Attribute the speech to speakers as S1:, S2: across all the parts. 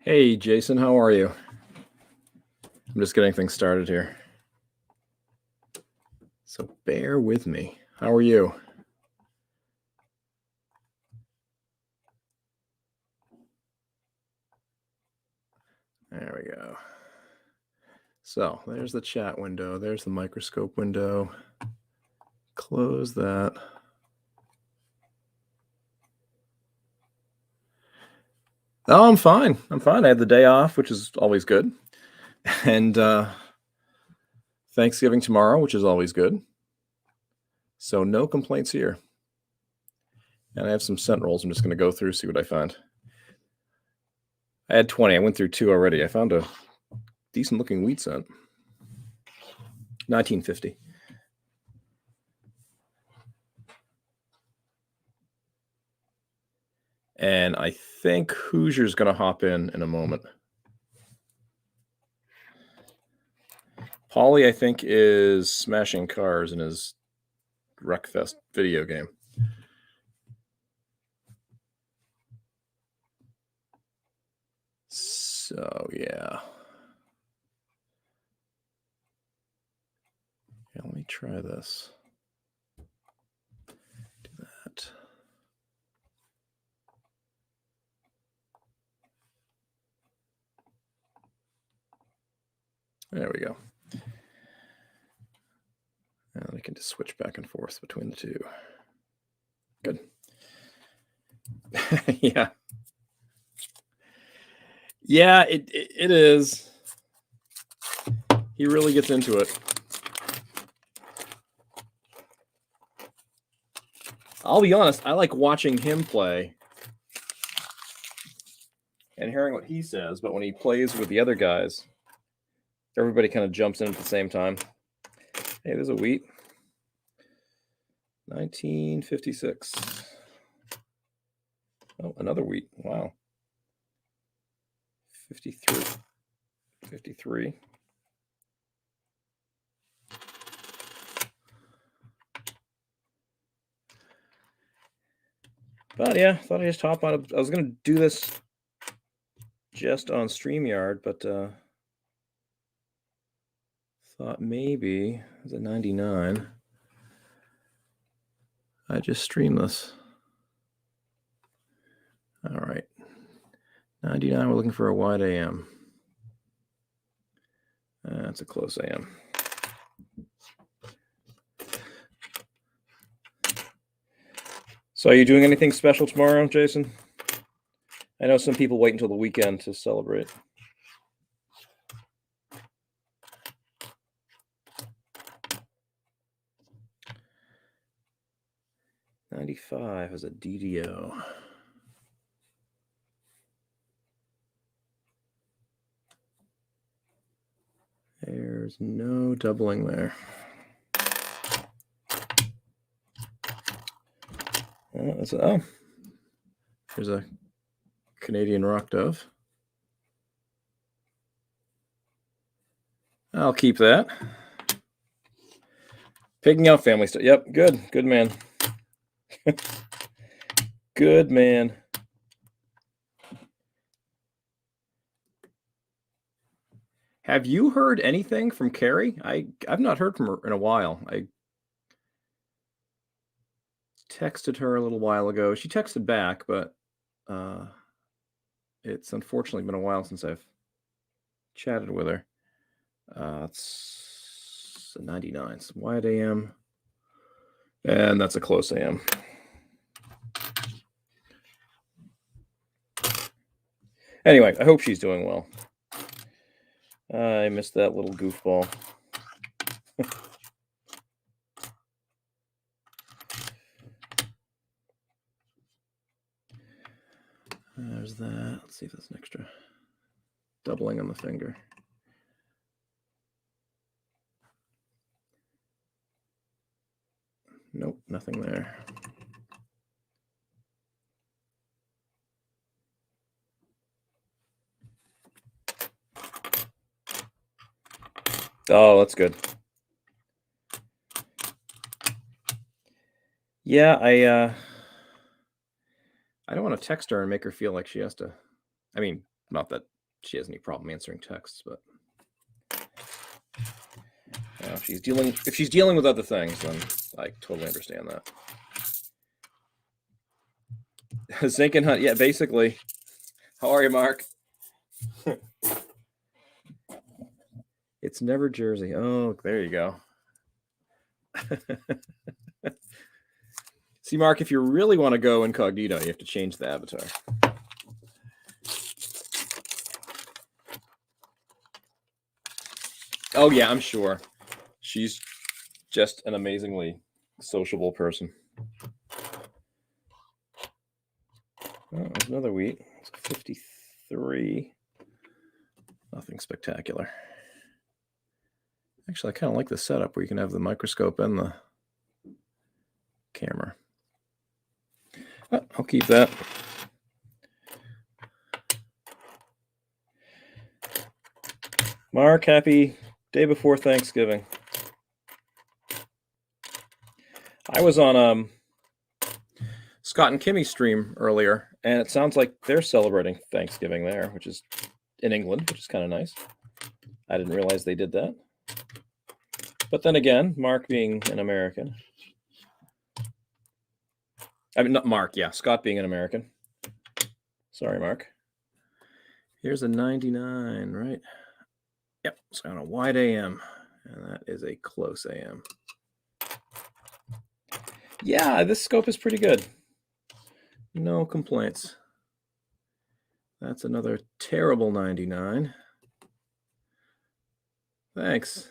S1: Hey, Jason, how are you? I'm just getting things started here. So bear with me. How are you? There we go. So there's the chat window. There's the microscope window. Close that. Oh, I'm fine. I'm fine. I had the day off, which is always good. And Thanksgiving tomorrow, which is always good. So no complaints here. And I have some scent rolls. I'm just going to go through, see what I find. I had 20. I went through 2 already. I found a decent looking wheat scent. 1950. And I think Hoosier's going to hop in a moment. Paulie, I think, is smashing cars in his Wreckfest video game. So, yeah. Let me try this. Do that. There we go. And I can just switch back and forth between the two. Good. Yeah. Yeah, it is. He really gets into it. I'll be honest, I like watching him play and hearing what he says, but when he plays with the other guys, everybody kind of jumps in at the same time. Hey, there's a wheat. 1956. Oh, another wheat. Wow. 53. 53. But yeah, thought I just hop on. I was going to do this just on StreamYard, but thought maybe it's a 99. I just stream this. All right. 99, we're looking for a wide AM. That's a close AM. So are you doing anything special tomorrow, Jason? I know some people wait until the weekend to celebrate. $95 as a DDO. There's no doubling there. Oh, there's a Canadian Rock Dove. I'll keep that. Picking out family stuff. Yep, good man. Good man. Have you heard anything from Carrie? I've not heard from her in a while. I texted her a little while ago. She texted back, but it's unfortunately been a while since I've chatted with her. It's a 99. It's wide AM. And that's a close AM. Anyway, I hope she's doing well. I missed that little goofball. There's that. Let's see if that's an extra doubling on the finger. Nope, nothing there. Oh, that's good. Yeah, I don't want to text her and make her feel like she has to. I mean, Not that she has any problem answering texts, but if she's dealing with other things, then I totally understand that. Zinc and Hunt, yeah, basically. How are you, Mark? It's never Jersey. Oh, there you go. See, Mark, if you really want to go incognito, you have to change the avatar. Oh, yeah, I'm sure. She's just an amazingly sociable person. Oh, there's another wheat. It's 53. Nothing spectacular. Actually, I kind of like the setup where you can have the microscope and the camera. Oh, I'll keep that. Mark, happy day before Thanksgiving. I was on Scott and Kimmy's stream earlier, and it sounds like they're celebrating Thanksgiving there, which is in England, which is kind of nice. I didn't realize they did that. But then again, Mark being an American. I mean, not Mark, yeah, Scott being an American. Sorry, Mark. Here's a 99, right? Yep, it's on a wide AM, and that is a close AM. Yeah, this scope is pretty good. No complaints. That's another terrible 99. Thanks.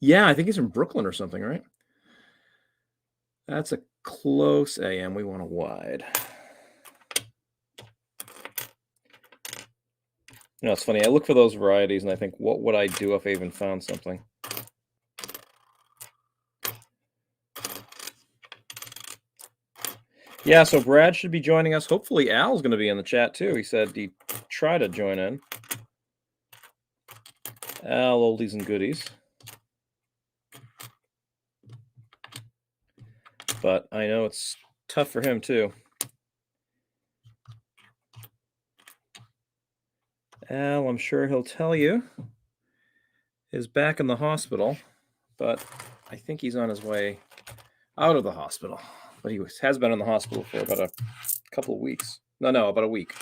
S1: Yeah, I think he's from Brooklyn or something, right? That's a close AM. We want a wide. You know, it's funny. I look for those varieties and I think, what would I do if I even found something? Yeah, so Brad should be joining us. Hopefully Al's going to be in the chat too. He said he'd try to join in. Al, oldies and goodies. But I know it's tough for him too. Al, I'm sure he'll tell you, is back in the hospital, but I think he's on his way out of the hospital. But he has been in the hospital for about a couple of weeks. No, about a week.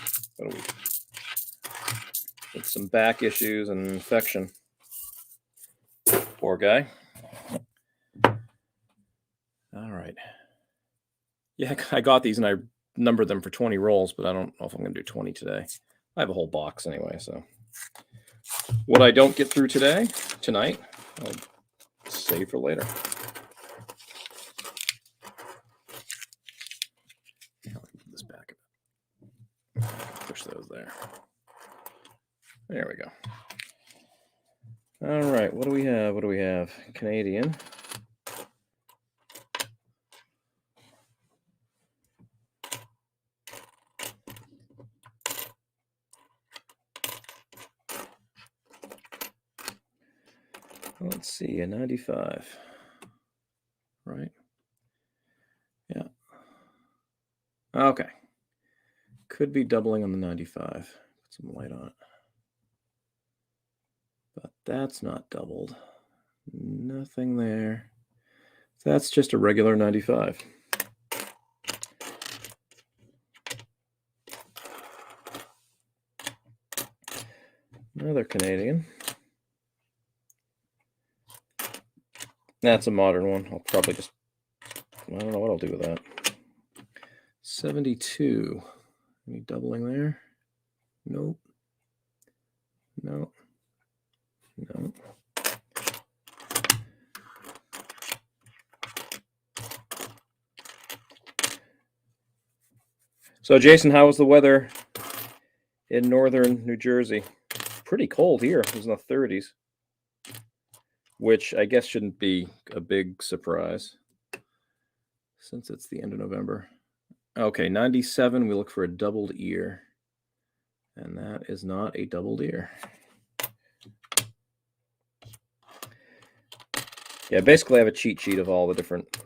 S1: With some back issues and infection. Poor guy. All right. Yeah, I got these and I numbered them for 20 rolls, but I don't know if I'm going to do 20 today. I have a whole box anyway, so what I don't get through tonight, I'll save for later. Let me put this back. Push those there. There we go. All right, what do we have? Canadian. Let's see, a 95, right? Yeah. Okay. Could be doubling on the 95. Put some light on it. But that's not doubled. Nothing there. That's just a regular 95. Another Canadian. That's a modern one. I'll probably just, I don't know what I'll do with that. 72. Any doubling there? Nope. No. So, Jason, how was the weather in northern New Jersey? Pretty cold here. It was in the 30s. Which I guess shouldn't be a big surprise since it's the end of November. Okay, 97, we look for a doubled ear. And that is not a doubled ear. Yeah, basically I have a cheat sheet of all the different,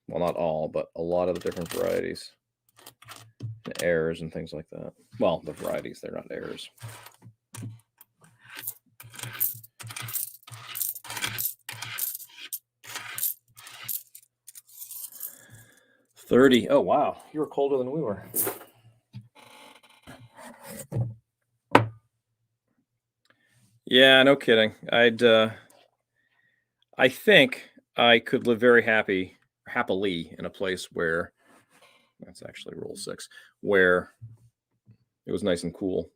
S1: well, not all, but a lot of the different varieties. errors and things like that. Well, the varieties, they're not errors. $30. Oh, wow. You were colder than we were. Yeah, no kidding. I think I could live very happily in a place where that's actually rule 6, where it was nice and cool.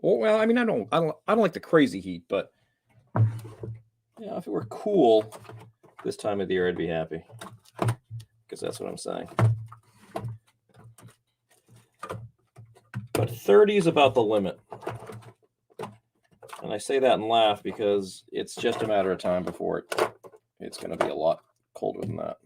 S1: Well, I mean, I don't like the crazy heat, but yeah, if it were cool this time of the year, I'd be happy, because that's what I'm saying. But 30 is about the limit. And I say that and laugh because it's just a matter of time before it's going to be a lot colder than that.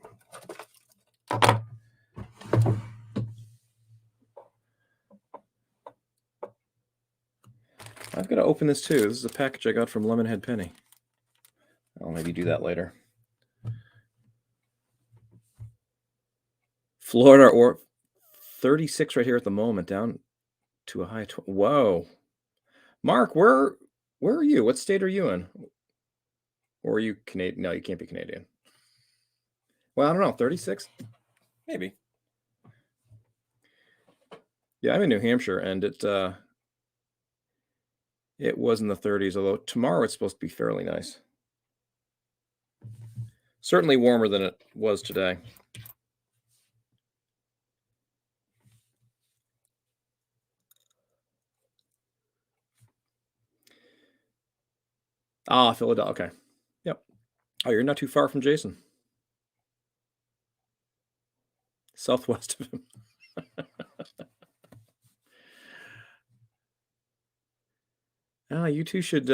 S1: I've got to open this too. This is a package I got from Lemonhead Penny. I'll maybe do that later. Florida, or 36 right here at the moment, down to a high. Whoa. Mark, where are you? What state are you in? Or are you Canadian? No, you can't be Canadian. Well, I don't know. 36? Maybe. Yeah, I'm in New Hampshire, and it was in the 30s, although tomorrow it's supposed to be fairly nice. Certainly warmer than it was today. Ah, Philadelphia. Okay. Yep. Oh, you're not too far from Jason. Southwest of him. You two should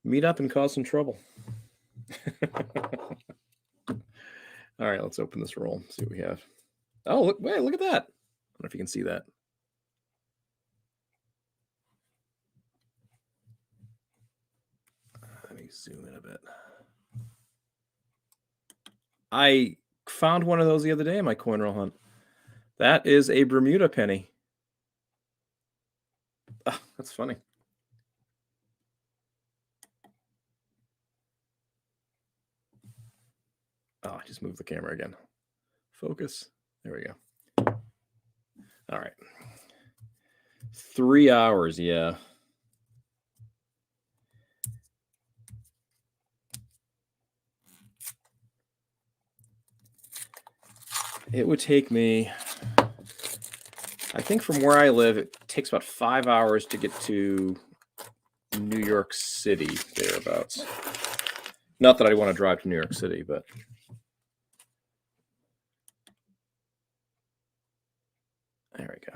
S1: meet up and cause some trouble. All right, let's open this roll. See what we have. Oh, look! Wait, look at that. I don't know if you can see that. Let me zoom in a bit. I found one of those the other day in my coin roll hunt. That is a Bermuda penny. Oh, that's funny. Oh, I just moved the camera again. Focus. There we go. All right. 3 hours, yeah. It would take me, I think from where I live, it takes about 5 hours to get to New York City, thereabouts. Not that I want to drive to New York City, but there we go.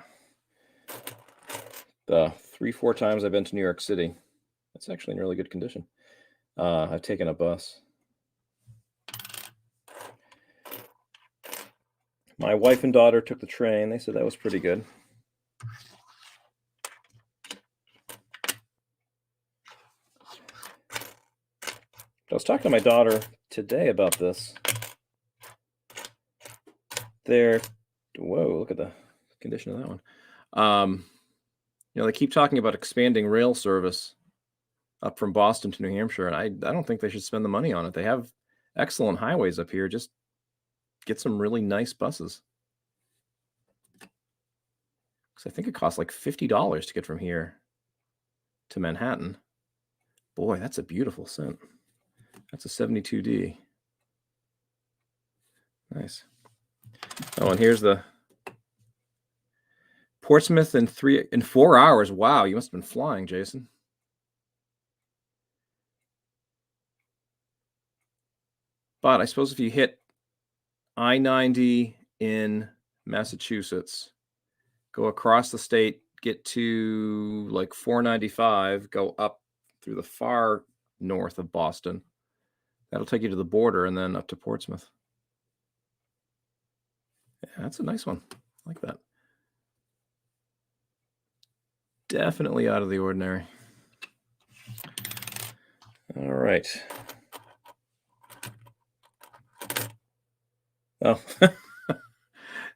S1: The 3-4 times I've been to New York City, it's actually in really good condition. I've taken a bus. My wife and daughter took the train. They said that was pretty good. I was talking to my daughter today about this. Whoa, look at the condition of that one. They keep talking about expanding rail service up from Boston to New Hampshire, and I don't think they should spend the money on it. They have excellent highways up here. Just get some really nice buses. Because I think it costs like $50 to get from here to Manhattan. Boy, that's a beautiful scent. That's a 72D. Nice. Oh, and here's the Portsmouth in 4 hours. Wow, you must have been flying, Jason. But I suppose if you hit I-90 in Massachusetts, go across the state, get to like 495, go up through the far north of Boston. That'll take you to the border and then up to Portsmouth. Yeah, that's a nice one. I like that. Definitely out of the ordinary. All right. Oh,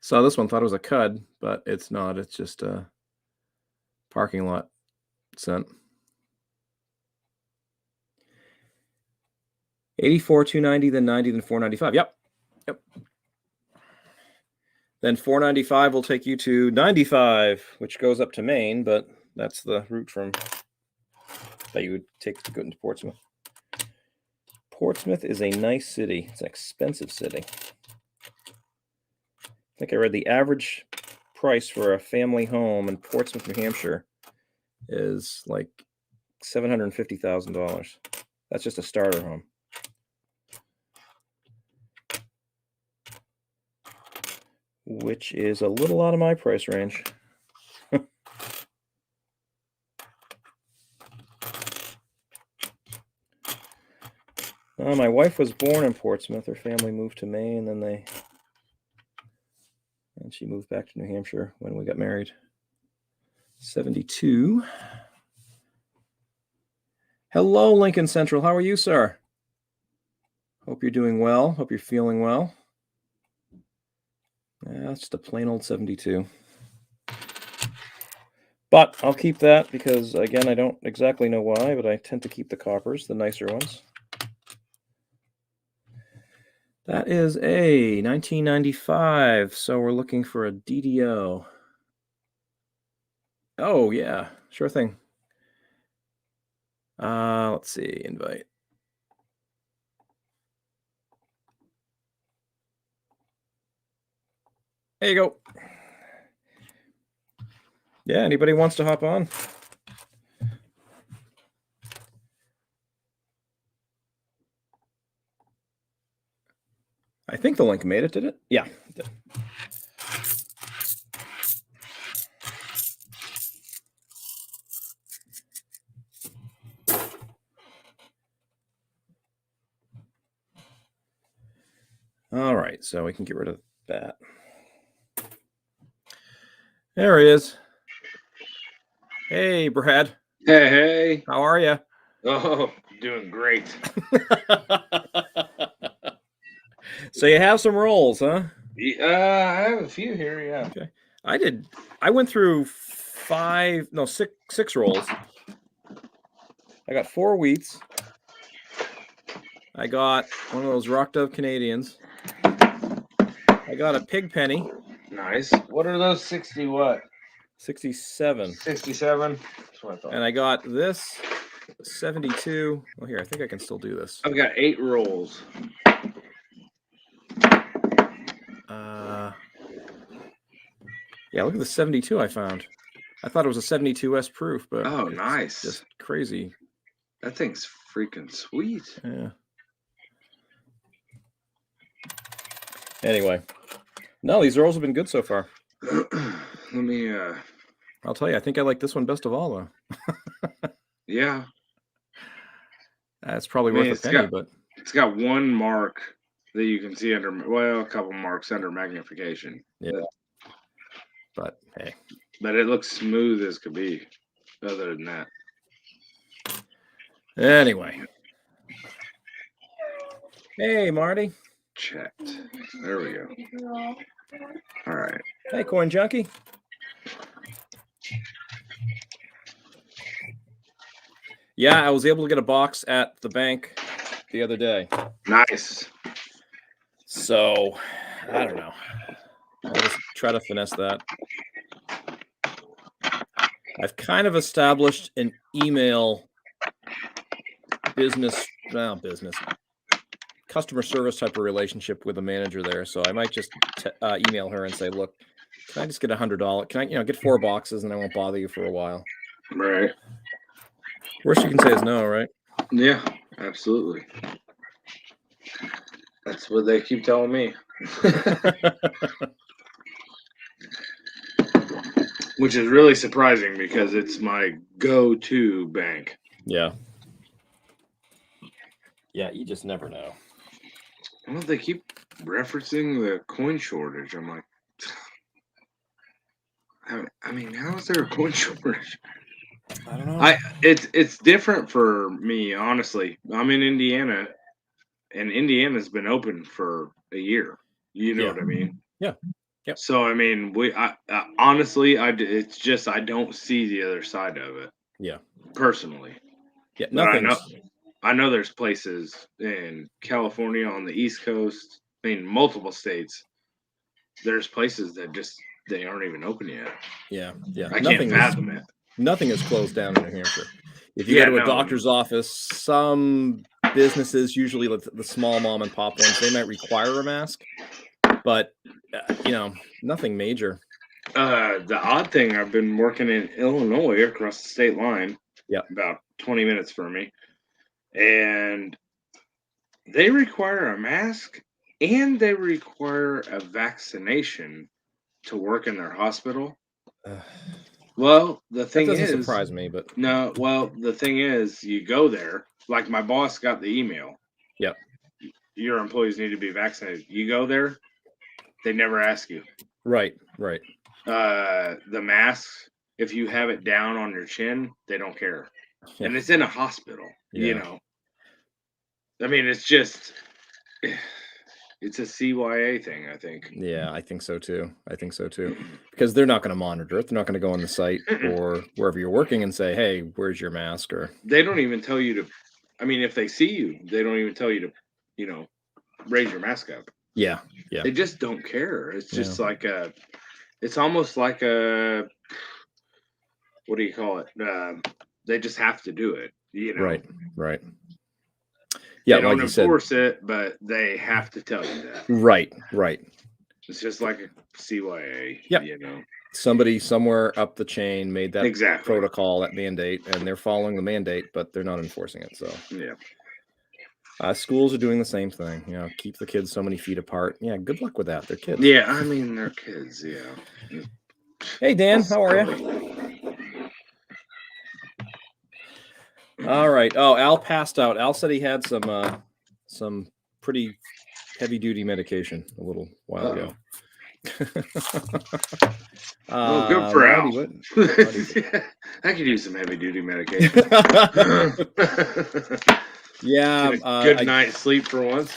S1: Saw this one, thought it was a cud, but it's not. It's just a parking lot scent. 84, 290, then 90, then 495. Yep. Then 495 will take you to 95, which goes up to Maine, but that's the route from that you would take to go into Portsmouth. Portsmouth is a nice city. It's an expensive city. I think I read the average price for a family home in Portsmouth, New Hampshire is like $750,000. That's just a starter home. Which is a little out of my price range. My wife was born in Portsmouth. Her family moved to Maine, and she moved back to New Hampshire when we got married. 72. Hello, Lincoln Central. How are you, sir? Hope you're doing well. Hope you're feeling well. Yeah, it's just a plain old 72. But I'll keep that because, again, I don't exactly know why, but I tend to keep the coppers, the nicer ones. That is a 1995, so we're looking for a DDO. Oh, yeah, sure thing. Let's see, invite. There you go. Yeah, anybody wants to hop on? I think the link made it, did it? Yeah, it did. All right, so we can get rid of that. There he is. Hey, Brad.
S2: Hey.
S1: How are you?
S2: Oh, doing great.
S1: So you have some rolls, huh?
S2: I have a few here, yeah.
S1: Okay. I went through six rolls. I got 4 wheats. I got one of those Rock Dove Canadians. I got a pig penny.
S2: Nice. What are those 60 what?
S1: 67.
S2: 67? That's what I thought.
S1: And I got this 72. Well, here, I think I can still do this.
S2: I've got 8 rolls.
S1: Yeah, look at the 72 I found. I thought it was a 72S proof, but
S2: oh, nice.
S1: Just crazy.
S2: That thing's freaking sweet.
S1: Yeah. Anyway, no, these rolls have been good so far.
S2: Let me.
S1: I'll tell you, I think I like this one best of all, though.
S2: Yeah.
S1: That's probably worth a penny, but
S2: it's got one mark that you can see under. Well, a couple marks under magnification.
S1: Yeah. But hey.
S2: But it looks smooth as could be. Other than that.
S1: Anyway. Hey, Marty.
S2: Checked. There we go. All right.
S1: Hey, Coin Junkie. Yeah, I was able to get a box at the bank the other day.
S2: Nice.
S1: So, I don't know. I'll just try to finesse that. I've kind of established an email customer service type of relationship with the manager there. So I might just email her and say, look, can I just get $100? Can I, get 4 boxes and I won't bother you for a while?
S2: Right.
S1: Worst you can say is no, right?
S2: Yeah, absolutely. That's what they keep telling me. Which is really surprising because it's my go-to bank.
S1: Yeah. Yeah, you just never know.
S2: Well, they keep referencing the coin shortage. I'm like, I mean, how is there a coin shortage?
S1: I don't know.
S2: It's different for me, honestly. I'm in Indiana, and Indiana's been open for a year. You know what I mean?
S1: Yeah. Yep.
S2: So I mean, honestly, it's just I don't see the other side of it
S1: Yeah.
S2: personally.
S1: Yeah.
S2: But
S1: Nothing's.
S2: I know there's places in California on the East Coast, I mean multiple states. There's places that just they aren't even open yet.
S1: Yeah. Yeah.
S2: I can't fathom it.
S1: Nothing is closed down in New Hampshire. If you
S2: Yeah,
S1: go to a
S2: no.
S1: doctor's office, some businesses, usually the small mom and pop ones, they might require a mask, but nothing major.
S2: The odd thing, I've been working in Illinois across the state line.
S1: Yeah.
S2: About 20 minutes from me. And they require a mask and they require a vaccination to work in their hospital. Well, the
S1: That
S2: thing
S1: doesn't
S2: is,
S1: surprise me, but
S2: no, well, the thing is, you go there, like my boss got the email.
S1: Yep.
S2: Your employees need to be vaccinated. You go there, they never ask you.
S1: Right.
S2: The masks, if you have it down on your chin, they don't care.
S1: Yeah.
S2: And it's in a hospital,
S1: Yeah.
S2: I mean, it's just, it's a CYA thing, I think.
S1: Yeah, I think so too. Because they're not going to monitor it. They're not going to go on the site or wherever you're working and say, "Hey, where's your mask?" Or
S2: they don't even tell you to. I mean, if they see you, they don't even tell you to, raise your mask up.
S1: Yeah.
S2: They just don't care. It's just
S1: Yeah.
S2: like it's almost like what do you call it? They just have to do it.
S1: Right. Yeah,
S2: they don't
S1: like you said.
S2: enforce it, but they have to tell you that.
S1: Right.
S2: It's just like a CYA.
S1: Yep. Somebody somewhere up the chain made that protocol, that mandate, and they're following the mandate, but they're not enforcing it. So
S2: yeah.
S1: Schools are doing the same thing. Keep the kids so many feet apart. Yeah, good luck with that. They're kids.
S2: Yeah, I mean they're kids. Yeah.
S1: Hey Dan, how are you? All right. Oh, Al passed out. Al said he had some pretty heavy duty medication a little while ago.
S2: Good for Al. I could use some heavy duty medication.
S1: Yeah.
S2: Good night's sleep for once.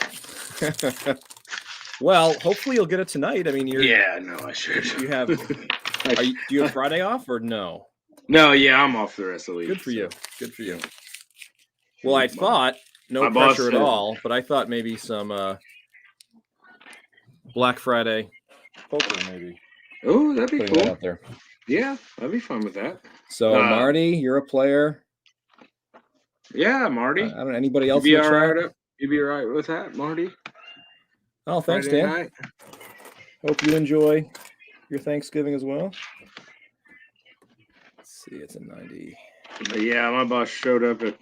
S1: Well, hopefully you'll get it tonight. I mean,
S2: I should.
S1: You have. Do you have Friday off or no?
S2: No, I'm off the rest of the week.
S1: Good for you. Well, I thought no pressure at all, but I thought maybe some Black Friday poker maybe.
S2: Oh, that'd be cool.
S1: That out there.
S2: Yeah, I'd be fine with that.
S1: So, Marty, you're a player.
S2: Yeah, Marty.
S1: I don't know anybody else.
S2: You'd be all right with that, Marty?
S1: Oh, thanks, Dan. Night. Hope you enjoy your Thanksgiving as well. Let's see, it's a 90.
S2: Yeah, my boss showed up at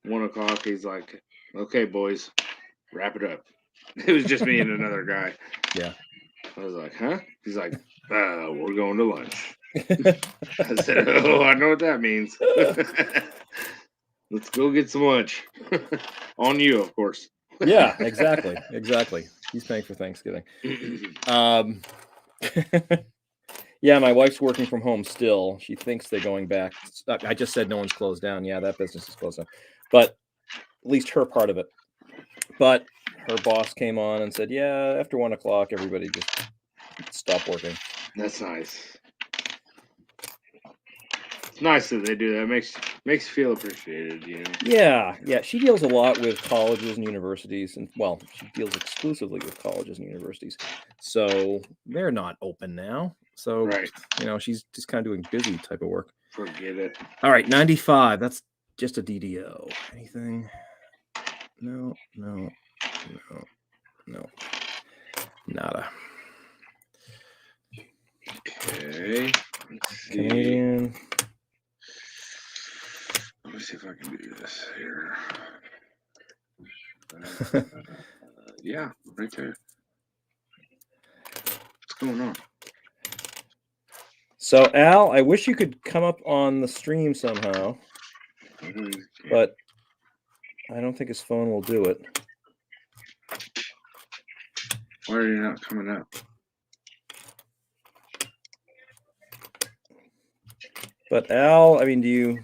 S2: 1:00. He's like, "Okay, boys, wrap it up." It was just me and another guy.
S1: Yeah.
S2: I was like, "Huh?" He's like, "We're going to lunch." I said, "Oh, I know what that means." Let's go get some lunch. On you, of course.
S1: Yeah, exactly. He's paying for Thanksgiving. Yeah, my wife's working from home still. She thinks they're going back. I just said no one's closed down. Yeah, that business is closed down. But at least her part of it. But her boss came on and said, yeah, after 1:00, everybody just stop working.
S2: That's nice. It's nice that they do that. It makes you feel appreciated,
S1: Yeah. She deals a lot with colleges and universities, and she deals exclusively with colleges and universities. So they're not open now. So she's just kind of doing busy type of work.
S2: Forget it.
S1: All right, 95. That's just a DDO. Anything? No. Nada.
S2: Okay.
S1: Canadian.
S2: Let me see if I can do this here. Yeah, right there. What's going on?
S1: So, Al, I wish you could come up on the stream somehow, but I don't think his phone will do it.
S2: Why are you not coming up?
S1: But Al, I mean, do you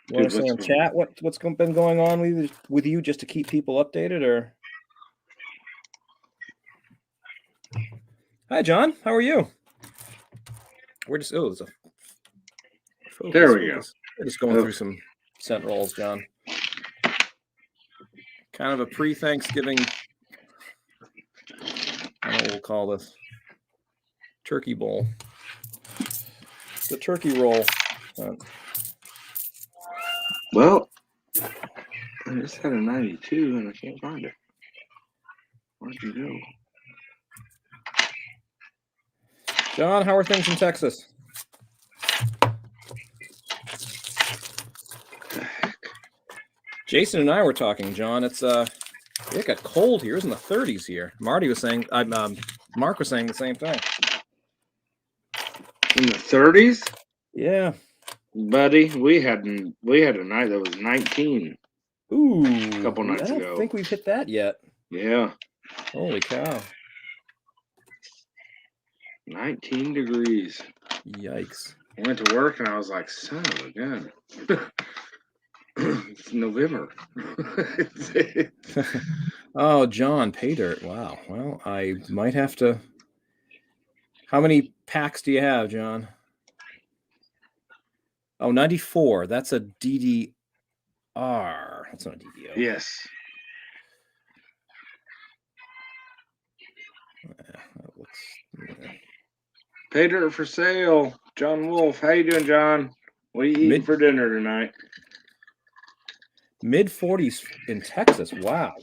S1: want to say on chat what's been going on with you just to keep people updated, or? Hi, John. How are you? We're just there's a focus,
S2: There we go.
S1: focus. We're just going through some scent rolls, John. Kind of a pre-Thanksgiving. I don't know what we'll call this. Turkey bowl. It's a turkey roll.
S2: Well, I just had a 92 and I can't find it. Where'd you go?
S1: John, how are things in Texas? Jason and I were talking, John. It got cold here. It was in the 30s here. Mark was saying the same thing.
S2: In the 30s?
S1: Yeah.
S2: Buddy, we had a night that was 19.
S1: Ooh.
S2: A couple nights ago.
S1: I don't think we've hit that yet.
S2: Yeah.
S1: Holy cow.
S2: 19 degrees.
S1: Yikes.
S2: I went to work and I was like, son of a gun. It's November.
S1: Oh, John, pay dirt. Wow. Well, I might have to. How many packs do you have, John? Oh, 94. That's a DDR. That's not a DDO.
S2: Yes.
S1: That looks.
S2: Pay dirt for sale. John Wolf. How you doing, John? What are you eating for dinner tonight?
S1: Mid 40s in Texas. Wow.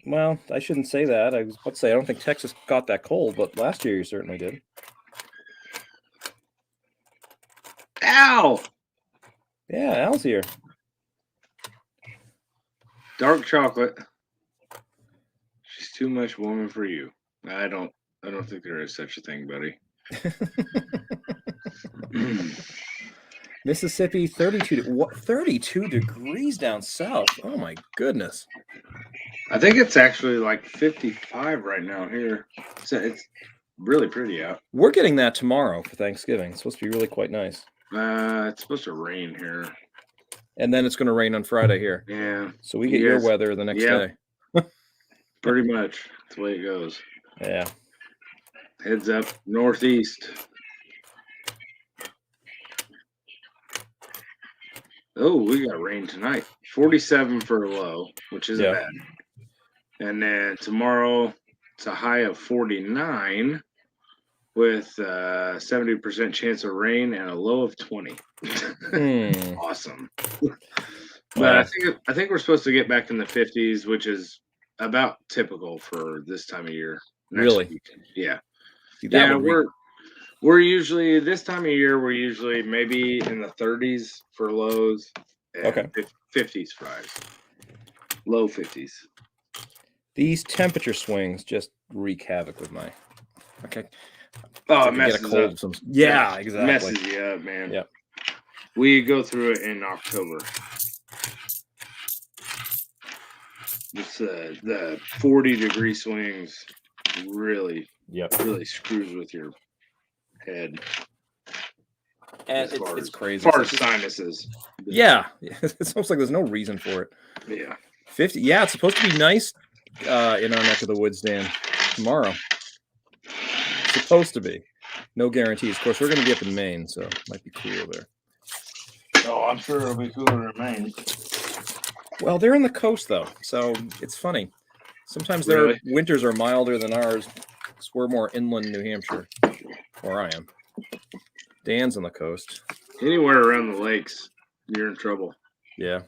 S1: Well, I shouldn't say that. I was about to say I don't think Texas got that cold, but last year you certainly did.
S2: Ow!
S1: Yeah, Al's here.
S2: Dark chocolate. She's too much woman for you. I don't think there is such a thing, buddy.
S1: Mississippi, 32 degrees down south. Oh my goodness.
S2: I think it's actually like 55 right now here. So it's really pretty out.
S1: We're getting that tomorrow for Thanksgiving. It's supposed to be really quite nice.
S2: It's supposed to rain here.
S1: And then it's going to rain on Friday here.
S2: Yeah.
S1: So we get your weather the next day.
S2: Pretty much. That's the way it goes.
S1: Yeah.
S2: Heads up northeast. Oh, we got rain tonight. 47 for a low, which isn't bad. And then tomorrow, it's a high of 49 with 70% chance of rain and a low of 20. Awesome. But I think we're supposed to get back in the 50s, which is about typical for this time of year.
S1: Really?
S2: Week. Yeah.
S1: Yeah,
S2: we're usually this time of year. We're usually maybe in the 30s for lows. And 50s for highs. Low 50s.
S1: These temperature swings just wreak havoc with my. Okay.
S2: Oh, it messes up.
S1: Yeah, exactly.
S2: Messes you up, man.
S1: Yep.
S2: We go through it in October. It's the 40-degree swings really screws with your head.
S1: And it's crazy.
S2: As far as sinuses.
S1: Yeah. It's almost like there's no reason for it.
S2: Yeah.
S1: 50. Yeah, it's supposed to be nice in our neck of the woods, Dan, tomorrow. It's supposed to be. No guarantees. Of course, we're going to be up in Maine, so it might be cooler there.
S2: Oh, I'm sure it'll be cooler in Maine.
S1: Well, they're in the coast, though, so it's funny. Sometimes their winters are milder than ours. Because we're more inland New Hampshire, where I am. Dan's on the coast.
S2: Anywhere around the lakes, you're in trouble.
S1: Yeah.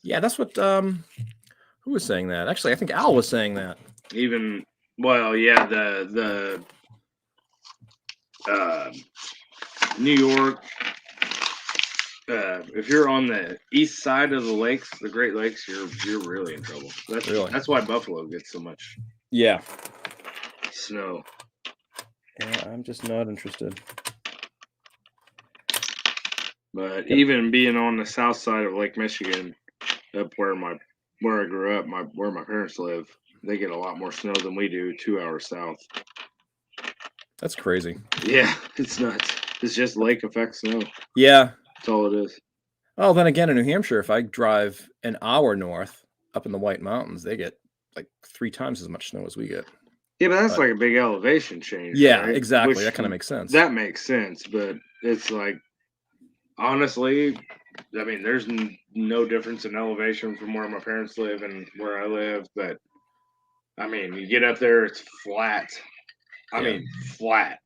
S1: Yeah, that's what who was saying that? Actually, I think Al was saying that.
S2: The New York, if you're on the east side of the lakes, the Great Lakes, you're really in trouble. That's why Buffalo gets so much snow.
S1: Yeah, I'm just not interested.
S2: But even being on the south side of Lake Michigan, up where I grew up, where my parents live, they get a lot more snow than we do 2 hours south.
S1: That's crazy.
S2: Yeah, it's nuts. It's just lake effect snow.
S1: Yeah.
S2: That's all it is.
S1: Oh, then again, in New Hampshire, if I drive an hour north up in the White Mountains, they get like 3 times as much snow as we get.
S2: Yeah, but that's
S1: But-
S2: like a big elevation change.
S1: Yeah,
S2: right?
S1: exactly.
S2: Which
S1: That kind of makes sense.
S2: That makes sense, but it's like, honestly, I mean, there's no difference in elevation from where my parents live and where I live, but I mean, you get up there, it's flat. I
S1: Yeah.
S2: mean, flat.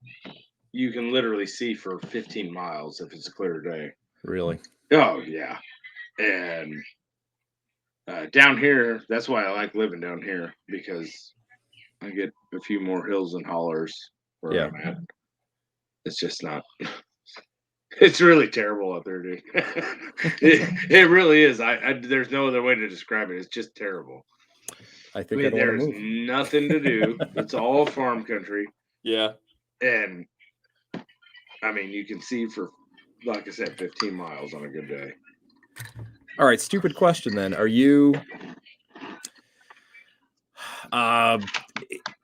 S2: You can literally see for 15 miles if it's a clear day.
S1: Really.
S2: Oh, yeah. And down here, that's why I like living down here, because I get a few more hills and hollers where
S1: Yeah.
S2: I'm at. It's just not. It's really terrible up there, dude. it really is. There's no other way to describe it. It's just terrible.
S1: I
S2: I
S1: think
S2: mean,
S1: I don't want
S2: there's
S1: to move.
S2: nothing to do. It's all farm country,
S1: Yeah.
S2: and I mean, you can see for, like I said, 15 miles on a good day.
S1: All right, stupid question then. Are you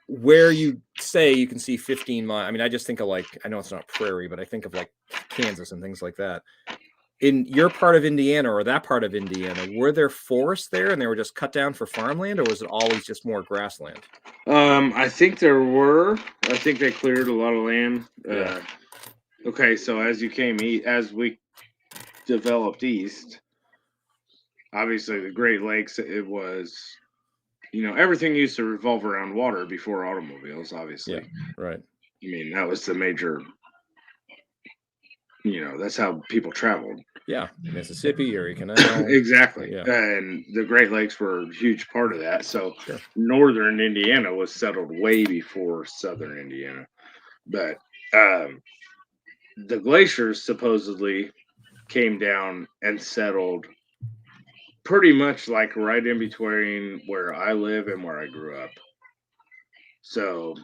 S1: where you say you can see 15 miles? I mean, I just think of like, I know it's not prairie, but I think of like Kansas and things like that. In your part of Indiana or that part of Indiana, were there forests there and they were just cut down for farmland, or was it always just more grassland?
S2: I think there were. I think they cleared a lot of land.
S1: Yeah.
S2: Okay, so as we developed east, obviously the Great Lakes, it was, everything used to revolve around water before automobiles, obviously.
S1: Yeah, right.
S2: I mean, that was the major, that's how people traveled.
S1: Yeah, Mississippi, Erie Canal.
S2: Exactly.
S1: Yeah.
S2: And the Great Lakes were a huge part of that. So
S1: Sure.
S2: northern Indiana was settled way before southern Indiana. But the glaciers supposedly came down and settled pretty much like right in between where I live and where I grew up. So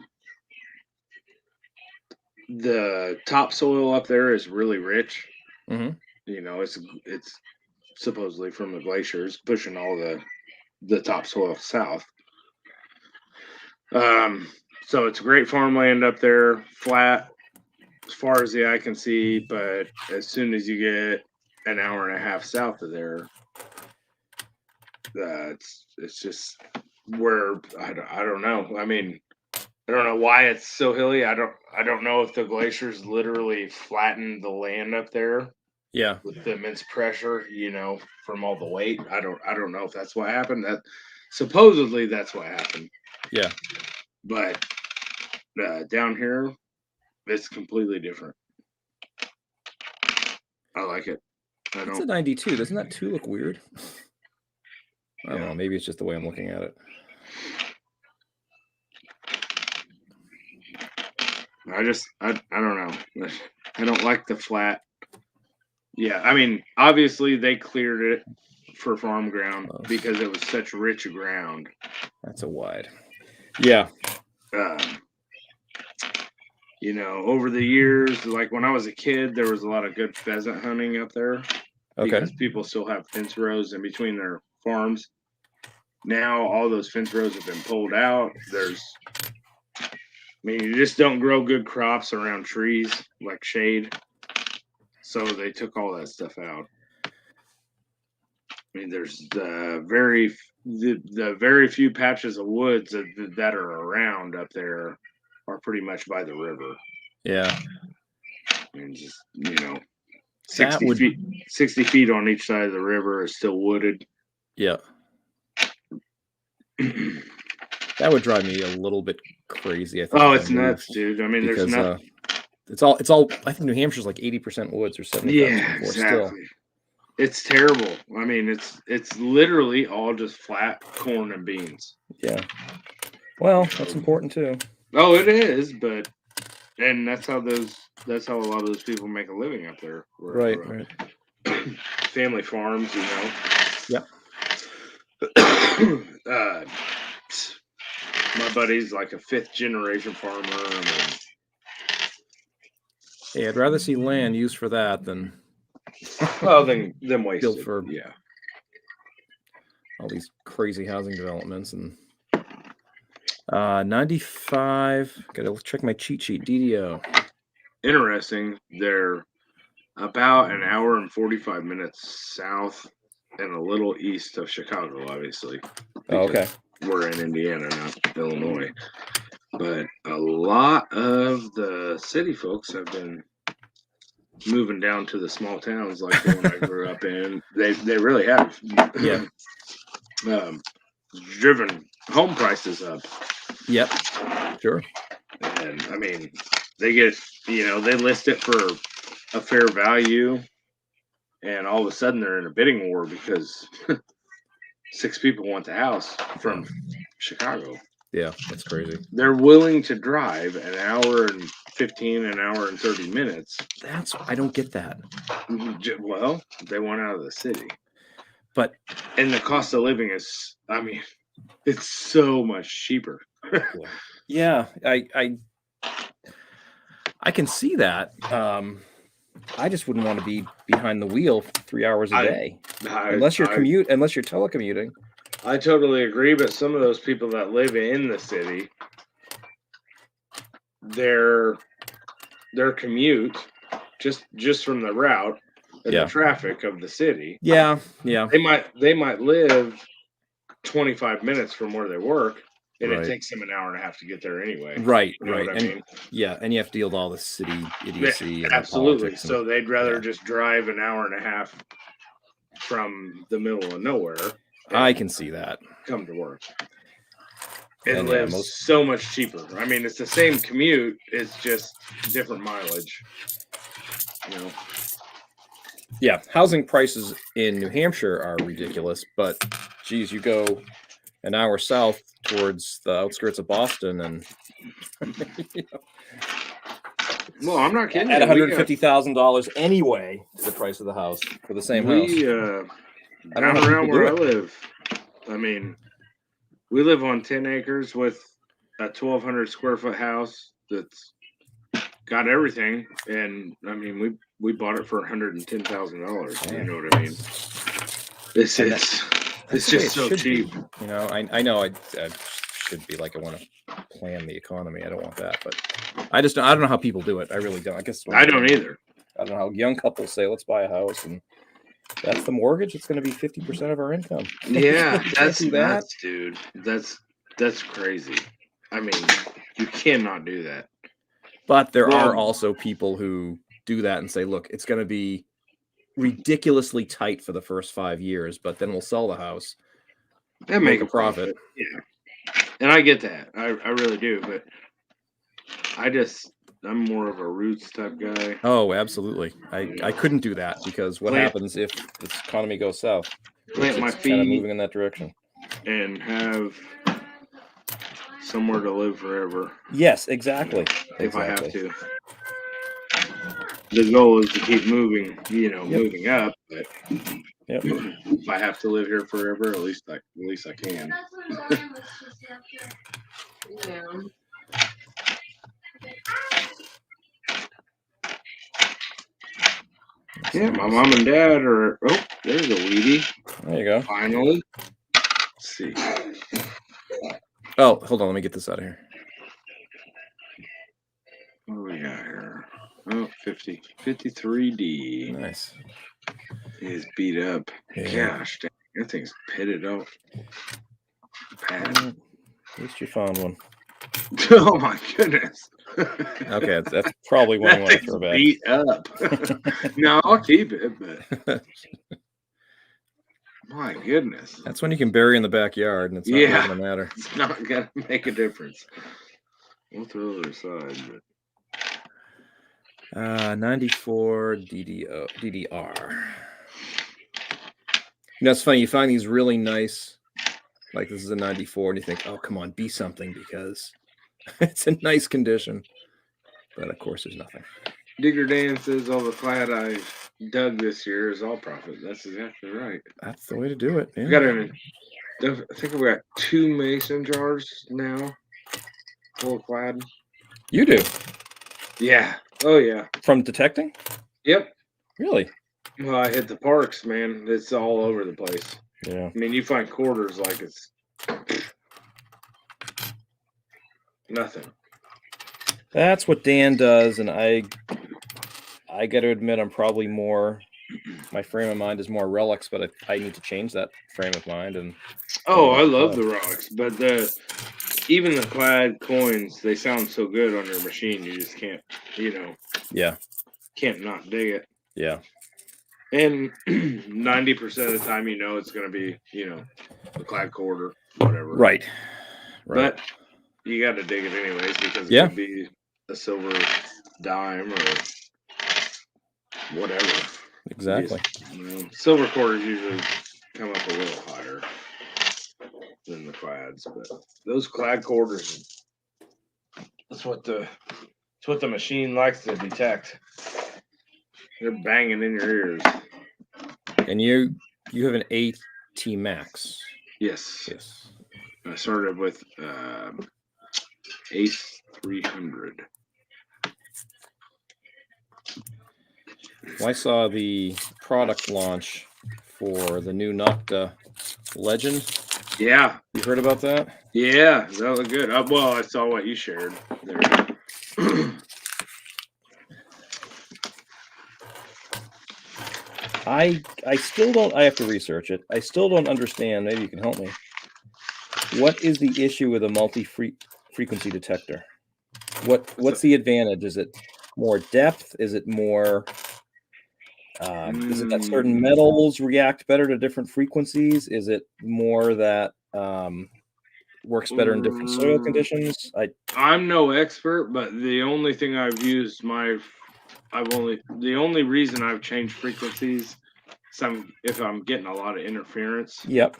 S2: the topsoil up there is really rich.
S1: Mm-hmm.
S2: It's supposedly from the glaciers pushing all the topsoil south. So it's great farmland up there, flat as far as the eye can see, but as soon as you get an hour and a half south of there, it's just where I don't know. I mean, I don't know why it's so hilly. I don't know if the glaciers literally flattened the land up there
S1: Yeah.
S2: with the immense pressure, from all the weight. I don't know if that's what happened. That supposedly that's what happened.
S1: Yeah.
S2: But down here, it's completely different. I like it.
S1: It's a 92. Doesn't that 2 look weird? I don't
S2: Yeah.
S1: know. Maybe it's just the way I'm looking at it.
S2: I don't know. I don't like the flat. Yeah, I mean, obviously they cleared it for farm ground because it was such rich ground.
S1: That's a wide. Yeah.
S2: Over the years, like when I was a kid, there was a lot of good pheasant hunting up there.
S1: Okay.
S2: Because people still have fence rows in between their farms. Now all those fence rows have been pulled out. You just don't grow good crops around trees like shade. So they took all that stuff out. I mean, there's the very few patches of woods that are around up there are pretty much by the river.
S1: Yeah.
S2: I mean, just 60 feet on each side of the river is still wooded.
S1: Yeah. That would drive me a little bit crazy. I think.
S2: Oh, it's nuts, dude. I mean,
S1: because,
S2: there's nothing.
S1: It's all. I think New Hampshire's like 80% woods or 70%.
S2: Yeah, exactly. Still. It's terrible. I mean, it's literally all just flat corn and beans.
S1: Yeah. Well, that's important too.
S2: Oh, it is, and that's how a lot of those people make a living up there.
S1: Right.
S2: Family farms,
S1: Yeah.
S2: My buddy's like a 5th generation farmer. I mean,
S1: hey, I'd rather see land used for that than
S2: than wasted.
S1: For
S2: yeah,
S1: all these crazy housing developments. And 95. Gotta check my cheat sheet. DDO.
S2: Interesting. They're about an hour and 45 minutes south and a little east of Chicago, obviously.
S1: Oh, okay.
S2: we're in Indiana, not Illinois. But a lot of the city folks have been moving down to the small towns like the one I grew up in. They really have.
S1: Yeah.
S2: Driven home prices up.
S1: Yep. Sure.
S2: And I mean, they get, they list it for a fair value, and all of a sudden they're in a bidding war because 6 people want the house from Chicago.
S1: Yeah, that's crazy.
S2: They're willing to drive an hour and 15, an hour and 30 minutes.
S1: I don't get that.
S2: Well, they want out of the city.
S1: But
S2: and the cost of living is, I mean, it's so much cheaper.
S1: Yeah, I can see that. I just wouldn't want to be behind the wheel 3 hours a day, unless you're telecommuting.
S2: I totally agree, but some of those people that live in the city, their commute just from the route and the traffic of the city.
S1: Yeah.
S2: They might live 25 minutes from where they work, and
S1: Right.
S2: it takes them an hour and a half to get there anyway.
S1: Right.
S2: You know
S1: Right.
S2: what I mean?
S1: Yeah, and you have to deal with all the city idiocy. And
S2: Absolutely.
S1: politics
S2: So they'd rather just drive an hour and a half from the middle of nowhere.
S1: I can see that.
S2: Come to work. It
S1: And
S2: lives so much cheaper. I mean, it's the same commute. It's just different mileage.
S1: Yeah, housing prices in New Hampshire are ridiculous, but geez, you go an hour south towards the outskirts of Boston, and
S2: well, I'm not kidding.
S1: At $150,000 anyway, the price of the house for the same house.
S2: Down around where I live, I mean, we live on 10 acres with a 1,200 square foot house that's got everything, and I mean, we bought it for $110,000. You know what I mean? It's just so cheap.
S1: I know I should be like I want to plan the economy. I don't want that, but I don't know how people do it. I really don't. I guess
S2: I don't either.
S1: I don't know how young couples say, "Let's buy a house," and that's the mortgage. It's going to be 50% of our income.
S2: Yeah, that's nuts, dude. That's crazy. I mean, you cannot do that.
S1: But there are also people who do that and say, "Look, it's going to be ridiculously tight for the first 5 years, but then we'll sell the house
S2: and make a
S1: profit."
S2: Yeah, and I get that. I really do, but I'm more of a roots type guy.
S1: Oh, absolutely. I couldn't do that because what happens if the economy goes south?
S2: Plant my feet,
S1: kind of moving in that direction,
S2: and have somewhere to live forever.
S1: Yes, exactly.
S2: If I have to. The goal is to keep moving, moving up. But if I have to live here forever, at least I can. Yeah, my mom and dad are. Oh, there's a Wheatie.
S1: There you go.
S2: Finally. Let's see.
S1: Oh, hold on. Let me get this out of here.
S2: What do we got here? Oh, 53D.
S1: Nice.
S2: It is beat up.
S1: Yeah.
S2: Gosh, dang, that thing's pitted up. Bad.
S1: At least you found one.
S2: Oh my goodness.
S1: Okay, that's probably one you want to throw back.
S2: Beat up. No, I'll keep it, but my goodness.
S1: That's when you can bury in the backyard, and it's not going to matter.
S2: It's not going to make a difference. We'll throw it aside, but
S1: 94 DDR. It's funny. You find these really nice, like this is a 94, and you think, oh, come on, be something, because it's in nice condition. But of course, there's nothing.
S2: Digger Dan says all the clad I dug this year is all profit. That's exactly right.
S1: That's the way to do it.
S2: Yeah. I think we got 2 mason jars now full of clad.
S1: You do?
S2: Yeah. Oh, yeah.
S1: From detecting?
S2: Yep.
S1: Really?
S2: Well, I hit the parks, man. It's all over the place.
S1: Yeah.
S2: I mean, you find quarters like it's nothing.
S1: That's what Dan does, and I got to admit, I'm probably more my frame of mind is more Relics, but I need to change that frame of mind. And
S2: Oh, I love the rocks, but even the clad coins, they sound so good on your machine. You just can't,
S1: yeah,
S2: can't not dig it.
S1: yeah,
S2: And 90% of the time, it's going to be, the clad cord or whatever.
S1: right.
S2: But you got to dig it anyways because it
S1: Yeah.
S2: could be a silver dime or whatever.
S1: Exactly.
S2: Silver quarters usually come up a little higher than the clads, but those clad quarters, that's what the machine likes to detect. They're banging in your ears.
S1: And you have an AT Max.
S2: Yes.
S1: Yes.
S2: I started with Ace 300.
S1: Well, I saw the product launch for the new Nocta Legend.
S2: Yeah.
S1: You heard about that?
S2: Yeah, that looked good. Well, I saw what you shared there.
S1: I still don't. I have to research it. I still don't understand. Maybe you can help me. What is the issue with a multi-frequency detector? What's the advantage? Is it more depth? Is it more? Is it that certain metals react better to different frequencies? Is it more that works better in different soil conditions?
S2: I'm no expert, but the only thing I've used the only reason I've changed frequencies is if I'm getting a lot of interference.
S1: Yep.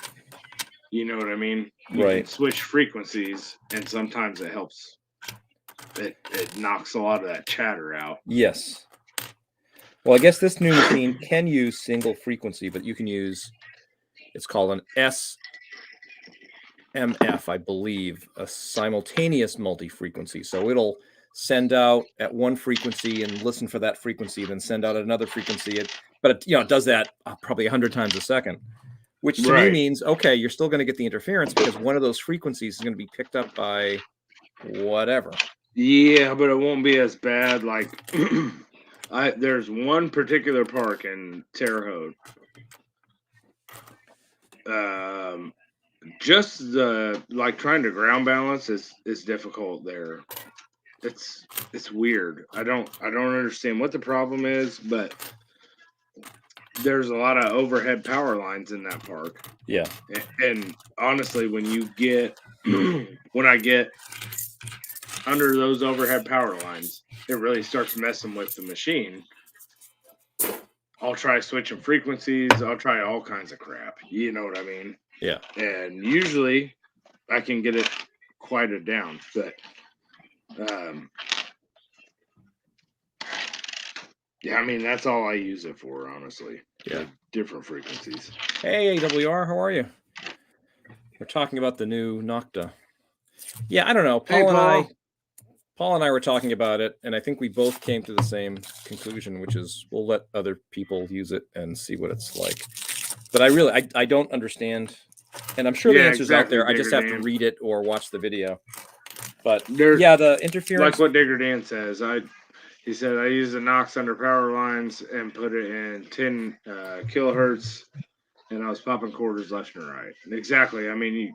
S2: You know what I mean? You can switch frequencies, and sometimes it helps. It knocks a lot of that chatter out.
S1: Yes. Well, I guess this new machine can use single frequency, but you can use, it's called an SMF, I believe, a simultaneous multi-frequency. So it'll send out at one frequency and listen for that frequency, then send out another frequency. But it does that probably 100 times a second, which to me means, okay, you're still going to get the interference because one of those frequencies is going to be picked up by whatever.
S2: Yeah, but it won't be as bad. Like, there's one particular park in Terre Haute. Just trying to ground balance is difficult there. It's weird. I don't understand what the problem is, but there's a lot of overhead power lines in that park.
S1: Yeah.
S2: And honestly, when I get under those overhead power lines, it really starts messing with the machine. I'll try switching frequencies. I'll try all kinds of crap. You know what I mean?
S1: Yeah.
S2: And usually I can get it quieted down, but yeah, I mean, that's all I use it for, honestly.
S1: Yeah.
S2: Different frequencies.
S1: Hey, AWR, how are you? We're talking about the new Nocta. Yeah, I don't know. Paul and I were talking about it, and I think we both came to the same conclusion, which is we'll let other people use it and see what it's like. But I don't understand, and I'm sure the answer's out there. I just have to read it or watch the video. But the interference,
S2: like what Digger Dan says, he said I use the Nox under power lines and put it in 10 kilohertz, and I was popping quarters left and right. Exactly. I mean, you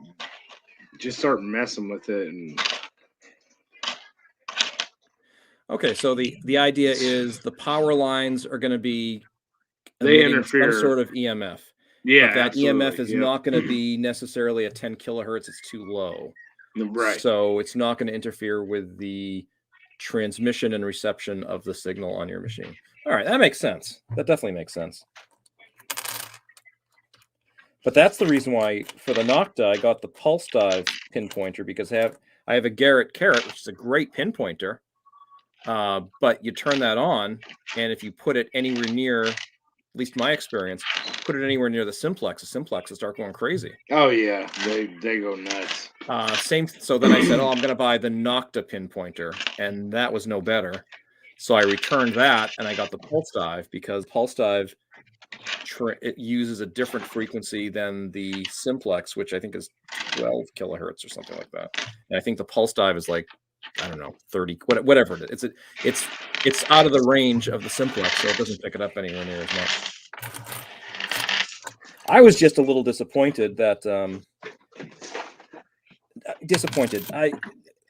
S2: just start messing with it and.
S1: Okay, so the idea is the power lines are going to be
S2: they interfere
S1: some sort of EMF.
S2: Yeah,
S1: but that EMF is not going to be necessarily at 10 kilohertz. It's too low.
S2: Right.
S1: So it's not going to interfere with the transmission and reception of the signal on your machine. All right, that makes sense. That definitely makes sense. But that's the reason why for the Nocta I got the Pulse Dive pinpointer, because I have a Garrett Carrot, which is a great pinpointer. But you turn that on, and if you put it anywhere near, at least my experience, put it anywhere near the simplexes start going crazy.
S2: Oh yeah, they go nuts.
S1: So then I said, I'm going to buy the Nocta pinpointer, and that was no better. So I returned that, and I got the Pulse Dive, because Pulse Dive it uses a different frequency than the simplex, which I think is 12 kilohertz or something like that. And I think the Pulse Dive is like, I don't know, 30, whatever it is. It's out of the range of the simplex, so it doesn't pick it up anywhere near as much. I was just a little disappointed that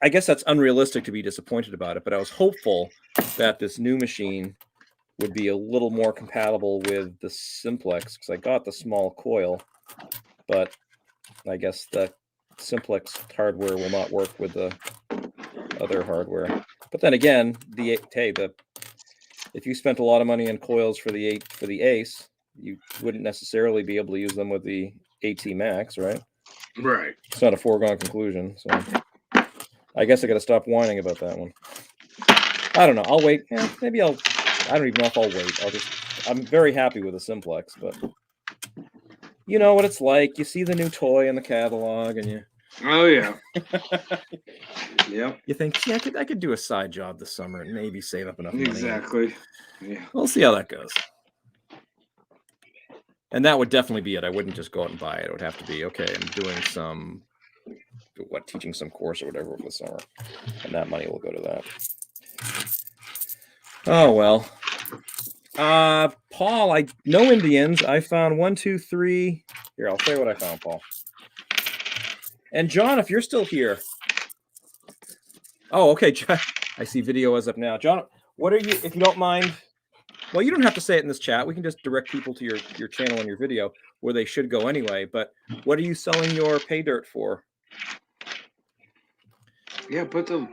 S1: I guess that's unrealistic to be disappointed about it, but I was hopeful that this new machine would be a little more compatible with the Simplex because I got the small coil, but I guess the Simplex hardware will not work with the other hardware. But then again, if you spent a lot of money on coils for the Ace, you wouldn't necessarily be able to use them with the AT Max, right?
S2: Right.
S1: It's not a foregone conclusion. So I guess I got to stop whining about that one. I don't know. I'll wait. Yeah, maybe I don't even know if I'll wait. I'm very happy with the Simplex, but you know what it's like. You see the new toy in the catalog and you.
S2: Oh yeah. Yep.
S1: You think, yeah, I could do a side job this summer and maybe save up enough money.
S2: Exactly. Yeah.
S1: We'll see how that goes. And that would definitely be it. I wouldn't just go out and buy it. It would have to be, okay, I'm doing teaching some course or whatever over the summer. And that money will go to that. Oh, well. Paul, no Indians. I found 1, 2, 3. Here, I'll tell you what I found, Paul. And John, if you're still here. Oh, okay. I see video is up now. John, what are you, if you don't mind? Well, you don't have to say it in this chat. We can just direct people to your channel and your video where they should go anyway. But what are you selling your pay dirt for?
S2: Yeah, put the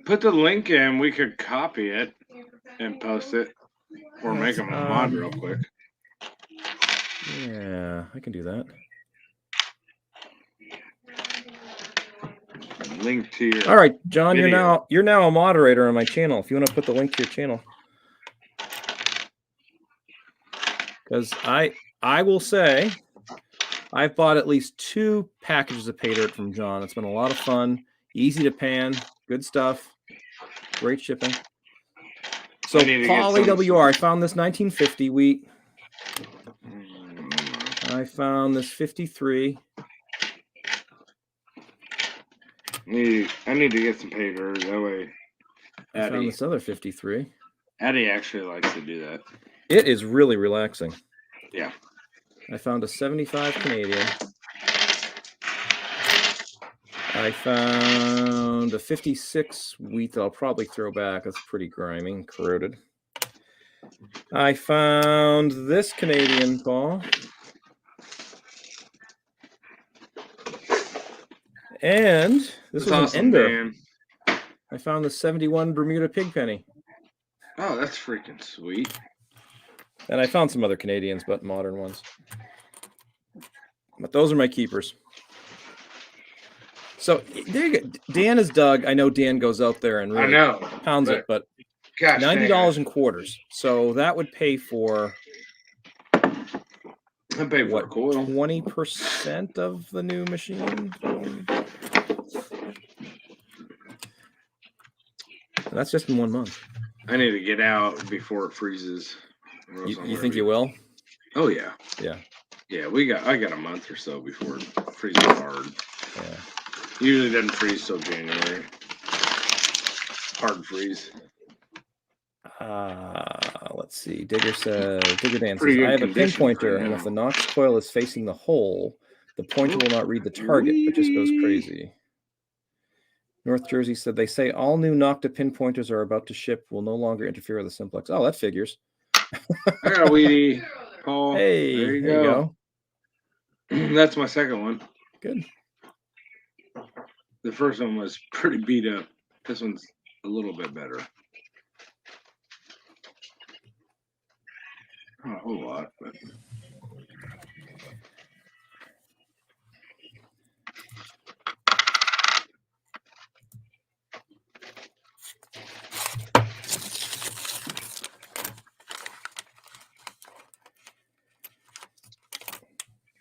S2: link in. We could copy it and post it, or make them a mod real quick.
S1: Yeah, I can do that.
S2: Link to your.
S1: All right, John,
S2: video.
S1: you're now a moderator on my channel. If you want to put the link to your channel, because I will say I've bought at least 2 packages of pay dirt from John. It's been a lot of fun, easy to pan, good stuff, great shipping. So Paul AWR, I found this 1950 wheat. I found this 53.
S2: I need to get some pay dirt that way.
S1: I found this other 53.
S2: Addie actually likes to do that.
S1: It is really relaxing.
S2: Yeah.
S1: I found a 75 Canadian. I found a 56 wheat that I'll probably throw back. That's pretty grimy and corroded. I found this Canadian, Paul. And this was awesome, an Ender. Man. I found the 71 Bermuda Pigpenny.
S2: Oh, that's freaking sweet.
S1: And I found some other Canadians, but modern ones. But those are my keepers. So there you go. Dan is Doug. I know Dan goes out there and really pounds it, but gosh, $90 in quarters. So that would pay for what, 20% of the new machine? That's just in 1 month.
S2: I need to get out before it freezes.
S1: You think you will?
S2: Oh yeah.
S1: Yeah.
S2: Yeah, I got a month or so before it freezes hard.
S1: Yeah.
S2: Usually doesn't freeze till January. Hard freeze.
S1: Let's see. Digger Dan says, I have a pinpointer, and if the Knox coil is facing the hole, the pointer will not read the target, but just goes crazy. North Jersey said, they say all new Nocta pinpointers are about to ship will no longer interfere with the Simplex. Oh, that figures.
S2: I got a Wheatie, Paul.
S1: Hey, there you go.
S2: That's my second one.
S1: Good.
S2: The first one was pretty beat up. This one's a little bit better. Not a whole lot, but.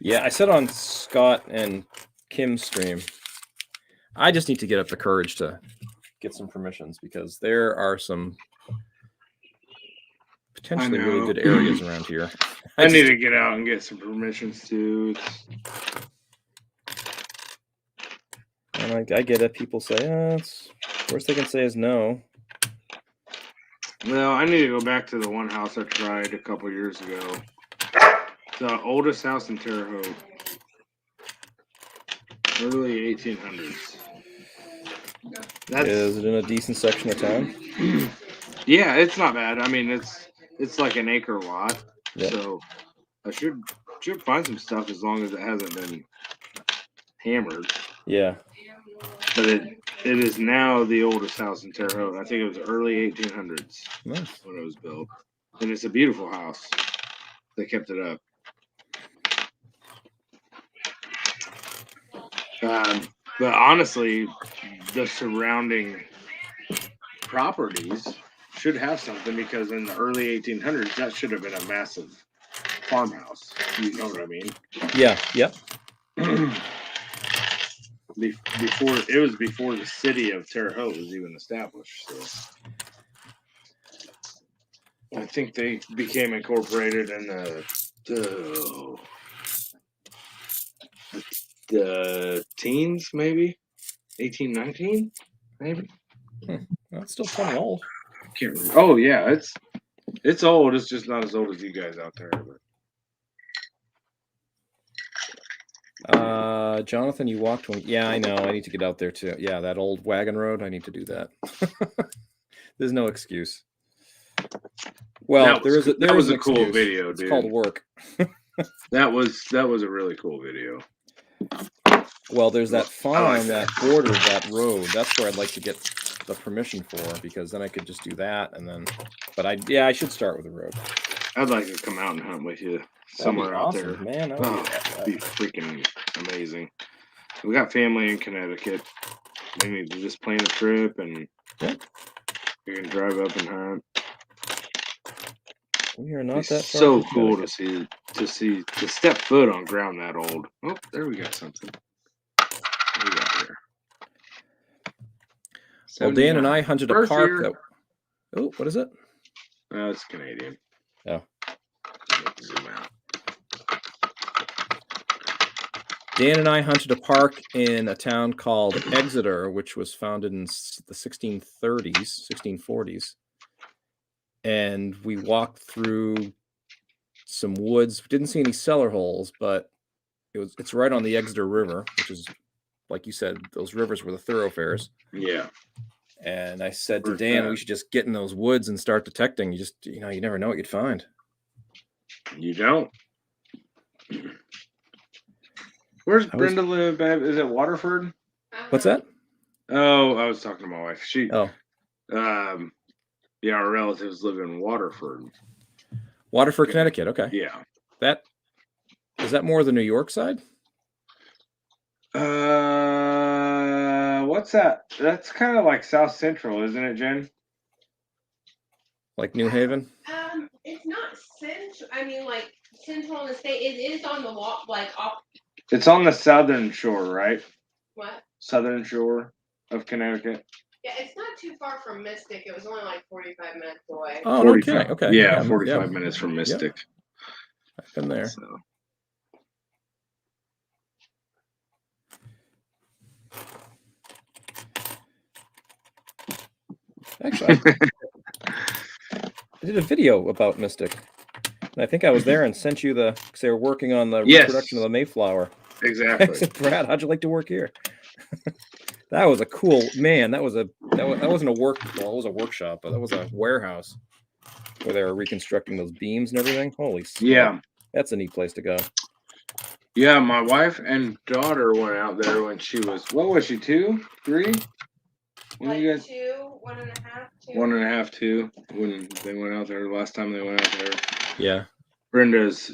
S1: Yeah, I said on Scott and Kim's stream, I just need to get up the courage to get some permissions because there are some potentially really good areas around here.
S2: I need to get out and get some permissions too.
S1: And I get it. People say, worst they can say is no.
S2: Well, I need to go back to the one house I tried a couple years ago. The oldest house in Terre Haute, early 1800s. That's
S1: Is it in a decent section of town?
S2: yeah, it's not bad. I mean, it's like an acre lot,
S1: Yep.
S2: so I should find some stuff as long as it hasn't been hammered.
S1: Yeah.
S2: But it is now the oldest house in Terre Haute. I think it was early 1800s
S1: Nice.
S2: when it was built, and it's a beautiful house. They kept it up. But honestly, the surrounding properties should have something because in the early 1800s, that should have been a massive farmhouse. You know what I mean?
S1: Yeah. Yep.
S2: Before it was before the city of Terre Haute was even established. So I think they became incorporated in the teens, maybe 1819, maybe.
S1: That's still plenty old.
S2: I can't remember. Oh yeah, it's old. It's just not as old as you guys out there. But
S1: Jonathan, you walked one. Yeah, I know. I need to get out there too. Yeah, that old wagon road. I need to do that. There's no excuse. Well,
S2: that was a cool
S1: excuse.
S2: video,
S1: It's
S2: dude.
S1: called work.
S2: That was a really cool video.
S1: Well, there's that farm that borders that road. That's where I'd like to get the permission for, because then I could just do that, and then. But I should start with the road.
S2: I'd like to come out and hunt with you somewhere out there,
S1: man.
S2: That'd be freaking amazing. We got family in Connecticut. We need to just plan a trip, and we can drive up and hunt.
S1: We are not that far.
S2: So cool to step foot on ground that old. Oh, there we got something. What do we got here?
S1: Well, Dan and I hunted a park that. Oh, what is it?
S2: It's Canadian.
S1: Oh.
S2: Zoom out.
S1: Dan and I hunted a park in a town called Exeter, which was founded in the 1640s. And we walked through some woods. We didn't see any cellar holes, but it's right on the Exeter River, which is, like you said, those rivers were the thoroughfares.
S2: Yeah.
S1: And I said to Dan, we should just get in those woods and start detecting. You never know what you'd find.
S2: You don't. Where's Brenda live, babe? Is it Waterford?
S1: What's that?
S2: Oh, I was talking to my wife.
S1: Yeah,
S2: our relatives live in Waterford.
S1: Waterford, Connecticut. Okay.
S2: Yeah.
S1: Is that more the New York side?
S2: What's that? That's kind of like South Central, isn't it, Jen?
S1: Like New Haven?
S3: It's not central. I mean, like central in the state. It is on the walk, like off.
S2: It's on the southern shore, right?
S3: What?
S2: Southern shore of Connecticut.
S3: Yeah, it's not too far from Mystic. It was only like 45 minutes away.
S1: Oh, 45. Okay.
S2: Yeah, 45 minutes from Mystic.
S1: Yep. I've been there.
S2: So.
S1: Actually, I did a video about Mystic. And I think I was there and sent you because they were working on the reproduction of the Mayflower.
S2: Exactly. I
S1: said, Brad, how'd you like to work here? That was a cool, man. That wasn't a it was a workshop, but that was a warehouse where they were reconstructing those beams and everything. Holy smokes.
S2: Yeah.
S1: That's a neat place to go.
S2: Yeah, my wife and daughter went out there when she was, what was she, 2, 3?
S3: Like 2, 1.5, 2.
S2: 1.5, 2, when they went out there, the last time they went out there.
S1: Yeah.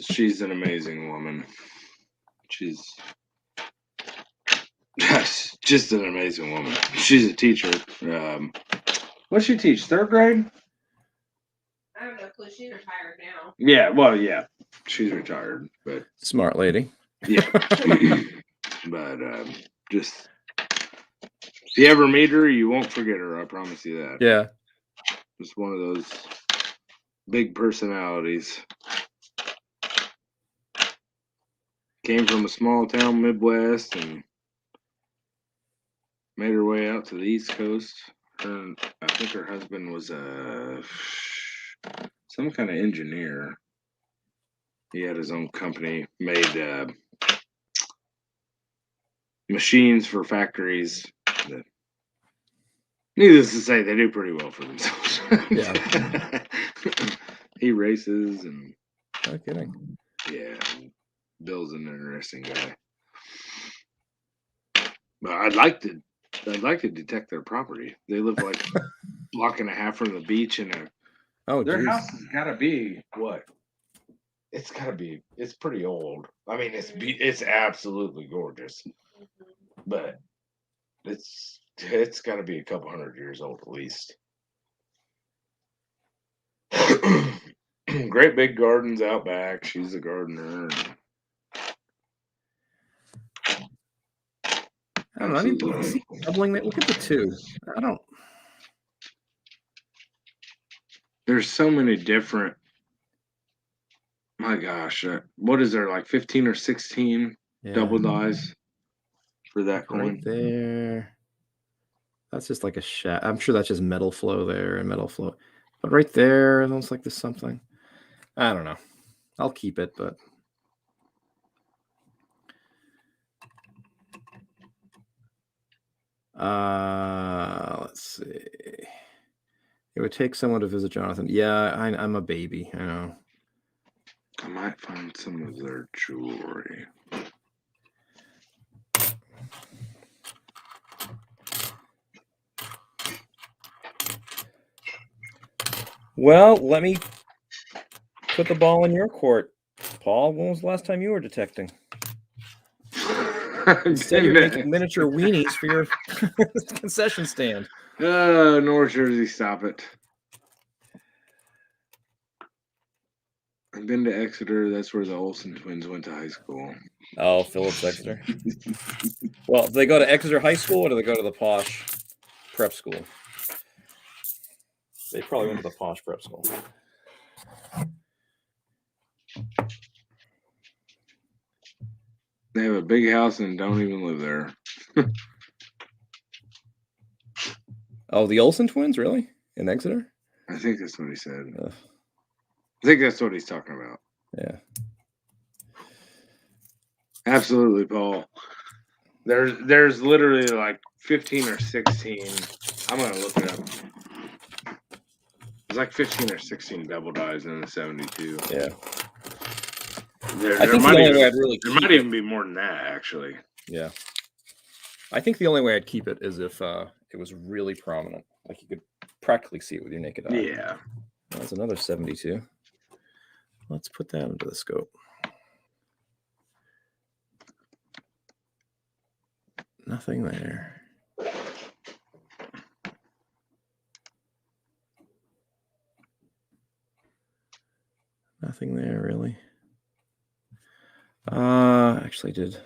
S2: She's an amazing woman. She's just an amazing woman. She's a teacher. What'd she teach? 3rd grade?
S3: I have no clue. She's retired now.
S2: Yeah, well, yeah. She's retired, but
S1: smart lady.
S2: Yeah. But just if you ever meet her, you won't forget her. I promise you that.
S1: Yeah.
S2: Just one of those big personalities. Came from a small town Midwest and made her way out to the East Coast. I think her husband was some kind of engineer. He had his own company, made machines for factories. That, needless to say, they do pretty well for themselves.
S1: Yeah.
S2: He races and
S1: No kidding.
S2: yeah, Bill's an interesting guy. But I'd like to detect their property. They live like a block and a half from the beach, and
S1: Oh,
S2: their
S1: geez.
S2: house has got to be what? It's got to be. It's pretty old. I mean, it's absolutely gorgeous, but it's got to be a couple 100 years old at least. Great big gardens out back. She's a gardener.
S1: I don't know. I mean, you can see doubling that. Look at the 2. I don't.
S2: There's so many different. My gosh, what is there, like 15 or 16
S1: Yeah.
S2: double dies for that coin?
S1: Right there. That's just like a shaft. I'm sure that's just metal flow there and metal flow. But right there, it looks like there's something. I don't know. I'll keep it, but let's see. It would take someone to visit Jonathan. Yeah, I'm a baby. I know.
S2: I might find some of their jewelry.
S1: Well, let me put the ball in your court, Paul. When was the last time you were detecting? Instead, you're making miniature weenies for your concession stand.
S2: North Jersey, stop it. I've been to Exeter. That's where the Olsen twins went to high school.
S1: Oh, Phillips Exeter. Well, do they go to Exeter High School or do they go to the posh prep school? They probably went to the posh prep school.
S2: They have a big house and don't even live there.
S1: Oh, the Olsen twins, really? In Exeter?
S2: I think that's what he said.
S1: Ugh.
S2: I think that's what he's talking about.
S1: Yeah.
S2: Absolutely, Paul. There's literally like 15 or 16. I'm gonna look it up. There's like 15 or 16 double dies in the 72.
S1: Yeah.
S2: There
S1: I think the
S2: might
S1: only
S2: even,
S1: way I'd really
S2: there
S1: keep
S2: might
S1: it,
S2: even be more than that, actually.
S1: yeah. I think the only way I'd keep it is if it was really prominent. Like you could practically see it with your naked eye.
S2: Yeah.
S1: That's another 72. Let's put that into the scope. Nothing there. Nothing there, really. Actually, did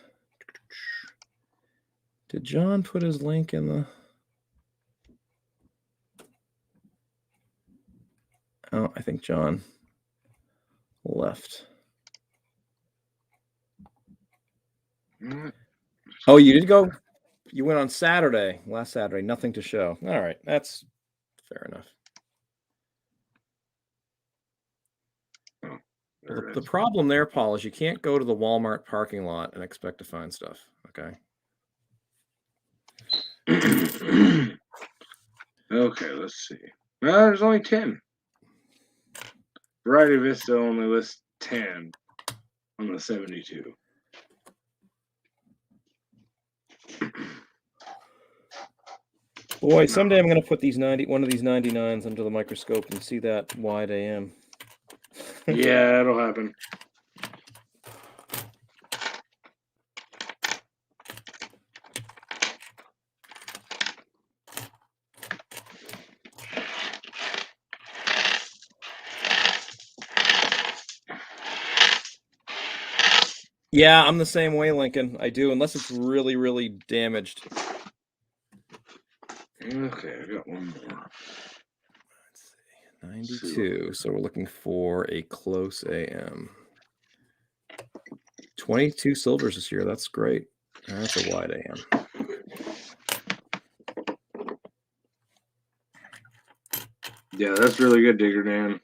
S1: John put his link in the? Oh, I think John left. Oh, you did go. You went on Saturday, last Saturday. Nothing to show. All right, that's fair enough. The problem there, Paul, is you can't go to the Walmart parking lot and expect to find stuff. Okay.
S2: Okay, let's see. Well, there's only 10. Variety Vista only lists 10 on the 72.
S1: Boy, someday I'm going to put one of these 99s under the microscope and see that wide AM.
S2: Yeah, it'll happen.
S1: Yeah, I'm the same way, Lincoln. I do, unless it's really, really damaged.
S2: Okay, I got one more.
S1: Let's see, 92. So we're looking for a close AM. 22 silvers this year. That's great. That's a wide AM.
S2: Yeah, that's really good, Digger Dan.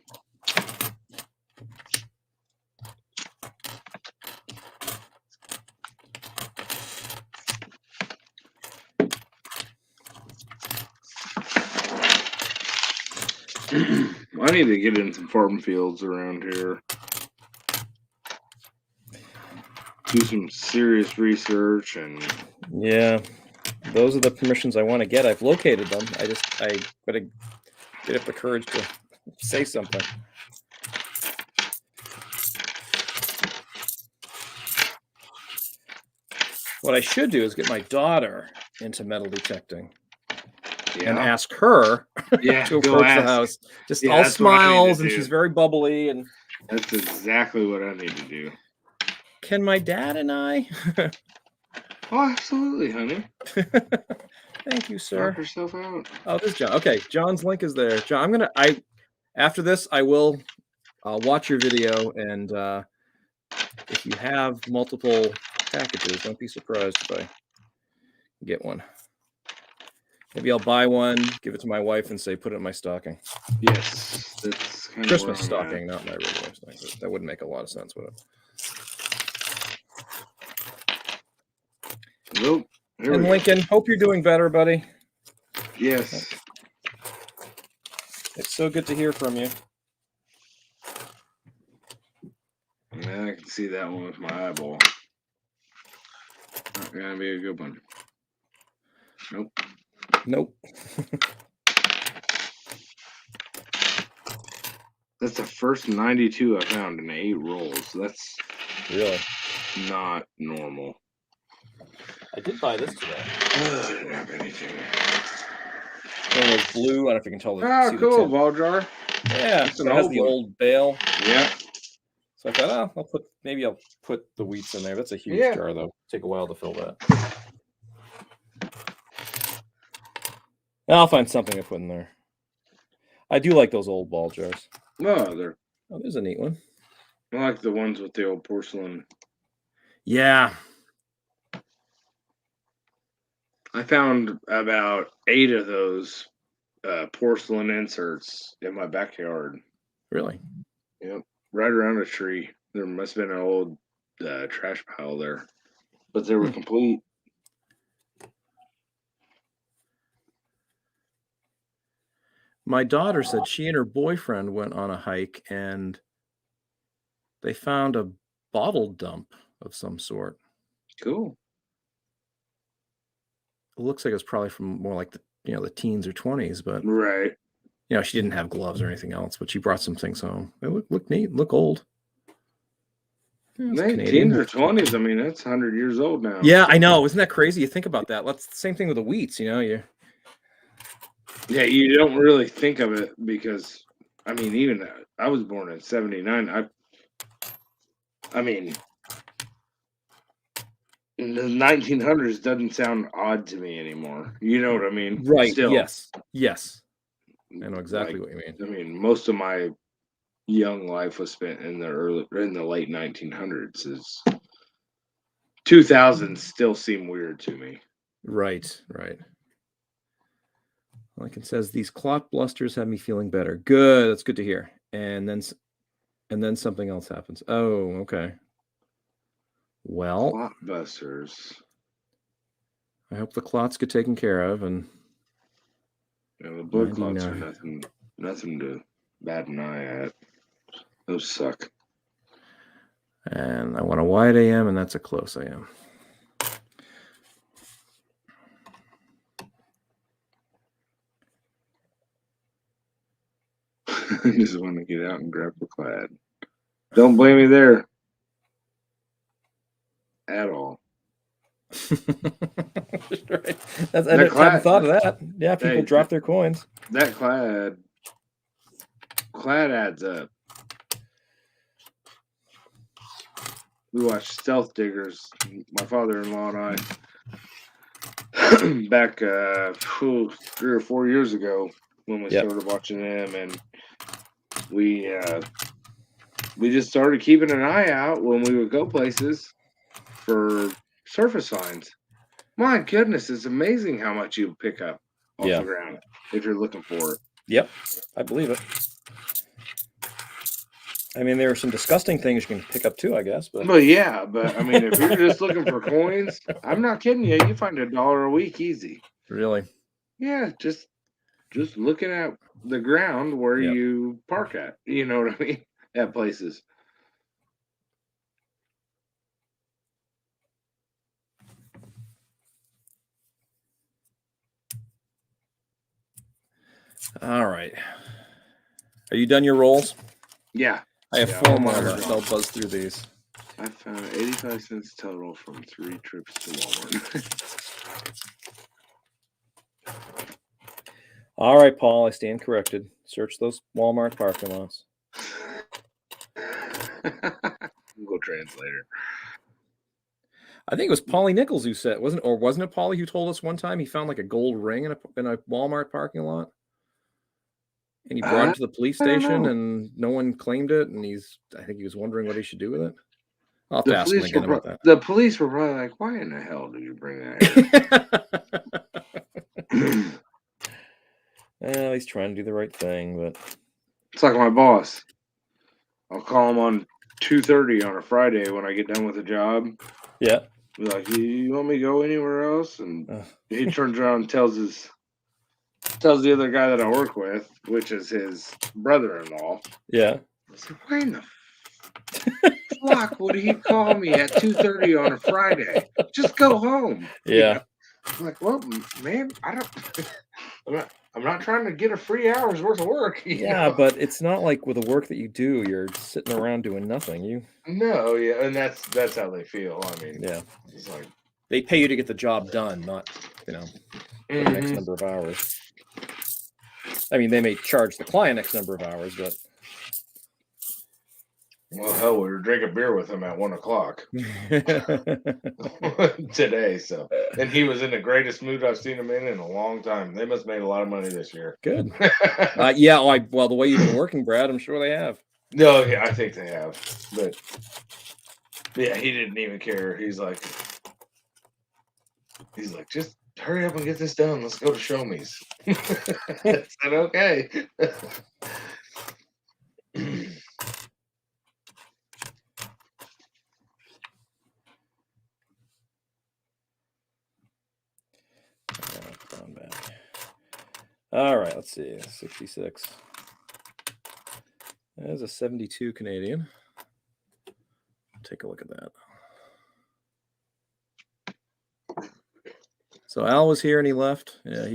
S2: I need to get in some farm fields around here. Do some serious research and
S1: Yeah, those are the permissions I want to get. I've located them. I gotta get up the courage to say something. What I should do is get my daughter into metal detecting and
S2: yeah,
S1: ask her
S2: yeah.
S1: to
S2: Go
S1: approach the
S2: ask.
S1: house. Just
S2: Yeah,
S1: all
S2: that's what I need to
S1: smiles, and
S2: do.
S1: she's very bubbly. And
S2: That's exactly what I need to do.
S1: can my dad and I?
S2: Oh, absolutely, honey.
S1: Thank you, sir.
S2: Knock yourself out.
S1: Oh, there's John. Okay, John's link is there. John, after this, I will watch your video, and if you have multiple packages, don't be surprised if I get one. Maybe I'll buy one, give it to my wife, and say, put it in my stocking.
S2: Yes, that's kind
S1: Christmas
S2: of where I'm
S1: stocking, not my regular stocking. That wouldn't make a lot of sense, would it?
S2: at. Nope. Here
S1: And
S2: we go.
S1: Lincoln, hope you're doing better, buddy.
S2: Yes.
S1: It's so good to hear from you.
S2: Yeah, I can see that one with my eyeball. Not gonna be a good one. Nope.
S1: Nope.
S2: That's the first 92 I found in 8 rolls. That's
S1: Really?
S2: not normal.
S1: I did buy this today.
S2: I didn't have anything.
S1: One of those blue. I don't know if you can tell the.
S2: Oh,
S1: see the
S2: cool,
S1: tint.
S2: ball jar.
S1: Yeah,
S2: It's
S1: so
S2: an
S1: it has
S2: old
S1: the
S2: one.
S1: old bale.
S2: Yeah.
S1: So I thought, I'll put the wheats in there. That's a huge
S2: Yeah.
S1: jar, though. Take a while to fill that. I'll find something to put in there. I do like those old ball jars.
S2: Oh, they're
S1: Oh, there's a neat one.
S2: I like the ones with the old porcelain.
S1: Yeah.
S2: I found about 8 of those porcelain inserts in my backyard.
S1: Really?
S2: Yep, right around a tree. There must have been an old trash pile there, but they were complete.
S1: My daughter said she and her boyfriend went on a hike and they found a bottle dump of some sort.
S2: Cool.
S1: It looks like it's probably from more like the teens or 20s, but
S2: Right.
S1: she didn't have gloves or anything else, but she brought some things home. They look neat, look old. Yeah, it's Canadian.
S2: 19s or 20s. I mean, that's 100 years old now.
S1: Yeah, I know. Isn't that crazy? You think about that. That's the same thing with the wheats, you.
S2: Yeah, you don't really think of it because, I mean, even I was born in '79. I mean, in the 1900s doesn't sound odd to me anymore. You know what I mean?
S1: Right.
S2: Still,
S1: Yes. I know exactly
S2: like,
S1: what you mean.
S2: I mean, most of my young life was spent in the late 1900s. 2000s still seem weird to me.
S1: Right. Like it says, these clock blusters have me feeling better. Good. That's good to hear. And then something else happens. Oh, okay. Well,
S2: Clotbusters.
S1: I hope the clots get taken care of. And
S2: The blood clots are
S1: 99.
S2: nothing to bat an eye at. Those suck.
S1: And I want a wide AM, and that's a close AM.
S2: I just want to get out and grab the clad. Don't blame me there. At all.
S1: Right. I haven't thought of that. Yeah, people drop their coins.
S2: That clad adds up. We watched Stealth Diggers, my father-in-law and I, back 3 or 4 years ago when we started watching them, and we just started keeping an eye out when we would go places for surface signs. My goodness, it's amazing how much you pick up off the ground if you're looking for it.
S1: Yep, I believe it. I mean, there are some disgusting things you can pick up too, I guess. But
S2: Well, yeah, but I mean, if you're just looking for coins, I'm not kidding you. You find $1 a week easy.
S1: really,
S2: Yeah, just looking at the ground where
S1: Yep.
S2: you park at. You know what I mean? At places.
S1: all right. Are you done your rolls?
S2: Yeah.
S1: I have
S2: Yeah,
S1: 4
S2: all
S1: more
S2: mine are
S1: left.
S2: gone.
S1: I'll buzz through these.
S2: I found 85 cents total from 3 trips to Walmart.
S1: All right, Paul. I stand corrected. Search those Walmart parking lots.
S2: Google Translator.
S1: I think it was Paulie Nichols who said, wasn't it Paulie who told us one time he found like a gold ring in a Walmart parking lot, and he brought it to the police
S2: I don't
S1: station,
S2: know.
S1: and no one claimed it, and I think he was wondering what he should do with it. I'll have to
S2: The
S1: ask him
S2: police,
S1: again
S2: were
S1: about that.
S2: the police were probably like, why in the hell did you bring that here?
S1: Well, he's trying to do the right thing, but
S2: It's like my boss. I'll call him on 2:30 on a Friday when I get done with the job.
S1: yeah.
S2: Be like, you want me to go anywhere else? And
S1: Ugh.
S2: he turns around and tells the other guy that I work with, which is his brother-in-law.
S1: Yeah.
S2: I said, why in the fuck would he call me at 2:30 on a Friday? Just go home. You
S1: Yeah.
S2: know? I'm like, well, man, I'm not trying to get a free hour's worth of work. you
S1: Yeah,
S2: know?
S1: but it's not like with the work that you do, you're sitting around doing nothing.
S2: No, yeah, and that's how they feel. I mean,
S1: Yeah.
S2: it's like
S1: They pay you to get the job done, not, the next
S2: mhm.
S1: number of hours. I mean, they may charge the client X number of hours, but
S2: Well, hell, we were drinking beer with him at 1:00 today. So, and he was in the greatest mood I've seen him in a long time. They must have made a lot of money this year.
S1: good. Yeah, well, the way you've been working, Brad, I'm sure they have.
S2: No, yeah, I think they have, but yeah, he didn't even care. He's like, just hurry up and get this done. Let's go to Show Me's. I said, okay.
S1: All right, let's see. 66. There's a 72 Canadian. Take a look at that. So Al was here and he left. Yeah,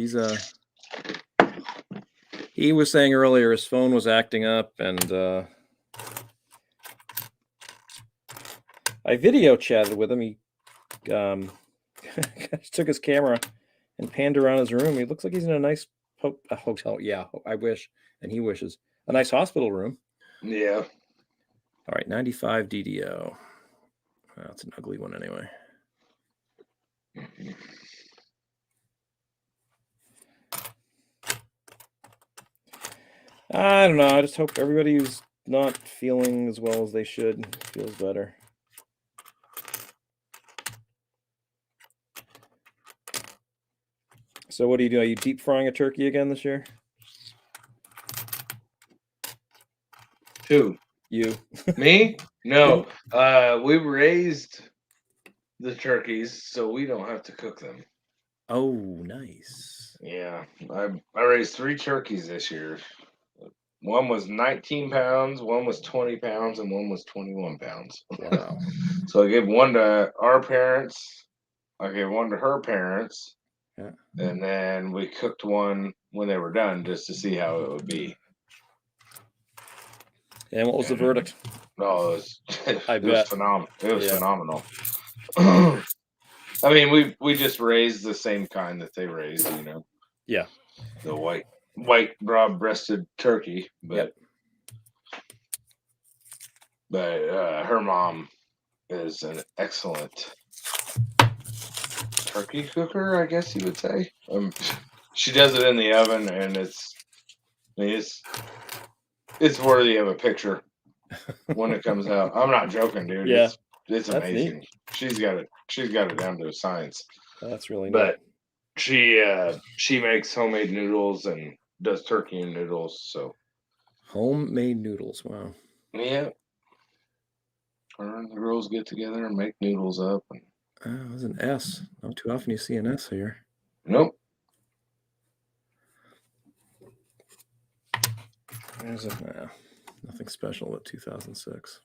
S1: he was saying earlier his phone was acting up, and I video chatted with him. He took his camera and panned around his room. He looks like he's in a nice hotel. Yeah, I wish, and he wishes, a nice hospital room.
S2: Yeah.
S1: All right, 95 DDO. That's an ugly one anyway. I don't know. I just hope everybody who's not feeling as well as they should feels better. So what do you do? Are you deep frying a turkey again this year?
S2: Who?
S1: You.
S2: Me? No. We raised the turkeys so we don't have to cook them.
S1: Oh, nice.
S2: Yeah. I raised 3 turkeys this year. One was 19 pounds, one was 20 pounds, and one was 21 pounds.
S1: Wow.
S2: So I gave one to our parents. I gave one to her parents.
S1: Yeah.
S2: And then we cooked one when they were done just to see how it would be.
S1: And what was the verdict?
S2: No, it
S1: I
S2: was
S1: bet.
S2: phenomenal. It was
S1: Yeah.
S2: phenomenal. I mean, we just raised the same kind that they raised,
S1: Yeah.
S2: The white broad-breasted turkey, but her mom is an excellent turkey cooker, I guess you would say. She does it in the oven, and it's worthy of a picture when it comes out. I'm not joking, dude.
S1: Yeah.
S2: It's
S1: That's
S2: amazing.
S1: neat.
S2: She's got it down to a science.
S1: That's really neat.
S2: But she makes homemade noodles, and does turkey and noodles. So
S1: Homemade noodles. Wow.
S2: yeah, her and the girls get together and make noodles up. And,
S1: Oh, there's an S. Not too often you see an S here.
S2: nope.
S1: There's a nothing special at 2006.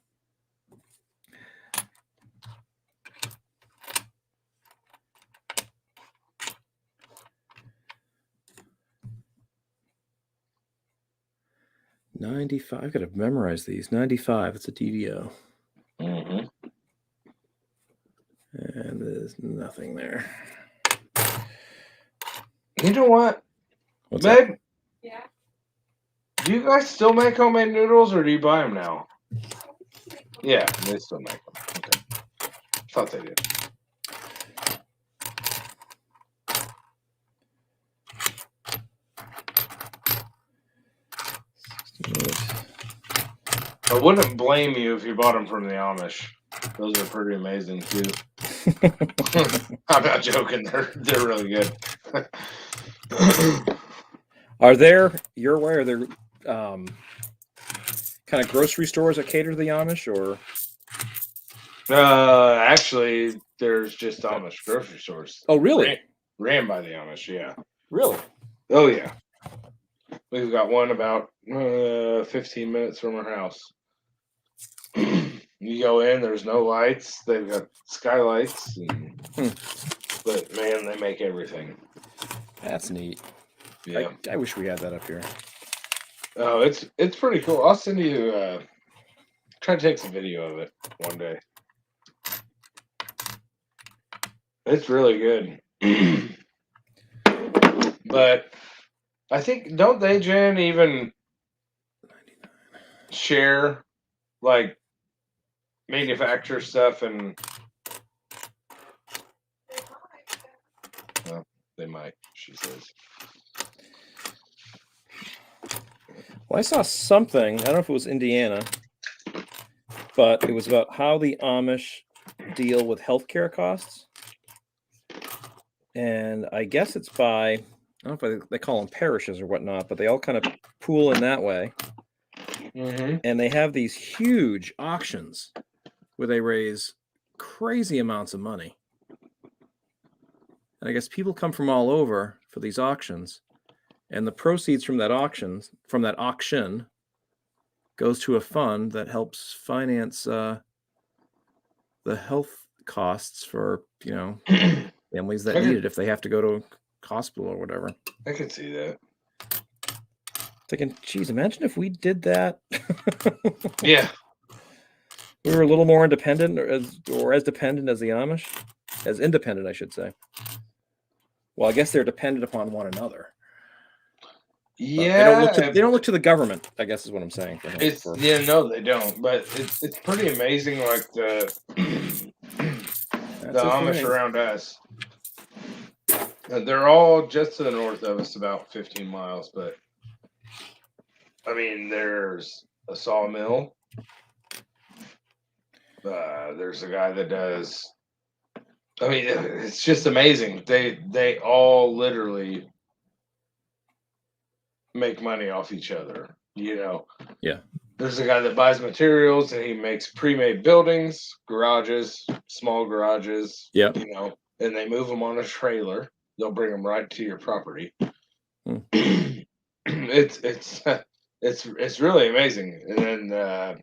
S1: $95. I've got to memorize these. $95. It's a DDO.
S2: Mm-hmm.
S1: And there's nothing there.
S2: You know what,
S1: What's that?
S2: babe?
S3: Yeah.
S2: Do you guys still make homemade noodles, or do you buy them now? Yeah, they still make them. Okay. Thought they did. I wouldn't blame you if you bought them from the Amish. Those are pretty amazing too. I'm not joking. They're really good.
S1: Are there your way? Are there kind of grocery stores that cater to the Amish, or
S2: Actually, there's just Amish grocery stores.
S1: oh, really?
S2: Ran by the Amish, yeah.
S1: Really?
S2: Oh yeah. We've got one about 15 minutes from our house. You go in, there's no lights. They've got skylights, but man, they make everything.
S1: That's neat.
S2: Yeah.
S1: I wish we had that up here.
S2: Oh, it's pretty cool. I'll send you. Try to take some video of it one day. It's really good. But I think, don't they, Jen, even share like manufacture stuff? And well, they might, she says.
S1: Well, I saw something. I don't know if it was Indiana, but it was about how the Amish deal with healthcare costs. And I guess it's by, I don't know if they call them parishes or whatnot, but they all kind of pool in that way.
S2: Mm-hmm.
S1: And they have these huge auctions where they raise crazy amounts of money. And I guess people come from all over for these auctions. And the proceeds from that auction goes to a fund that helps finance the health costs for, families that need it if they have to go to a hospital or whatever.
S2: I can see that.
S1: Thinking, geez, imagine if we did that.
S2: Yeah.
S1: We were a little more independent or as dependent as the Amish. As independent, I should say. Well, I guess they're dependent upon one another.
S2: Yeah.
S1: They don't look to the government, I guess is what I'm saying.
S2: No, they don't. But it's pretty amazing, like the Amish around us. They're all just to the north of us, about 15 miles. But I mean, there's a sawmill. There's a guy that does. I mean, it's just amazing. They all literally make money off each other.
S1: Yeah.
S2: There's a guy that buys materials and he makes pre-made buildings, garages, small garages.
S1: Yeah.
S2: And they move them on a trailer. They'll bring them right to your property. It's really amazing. And then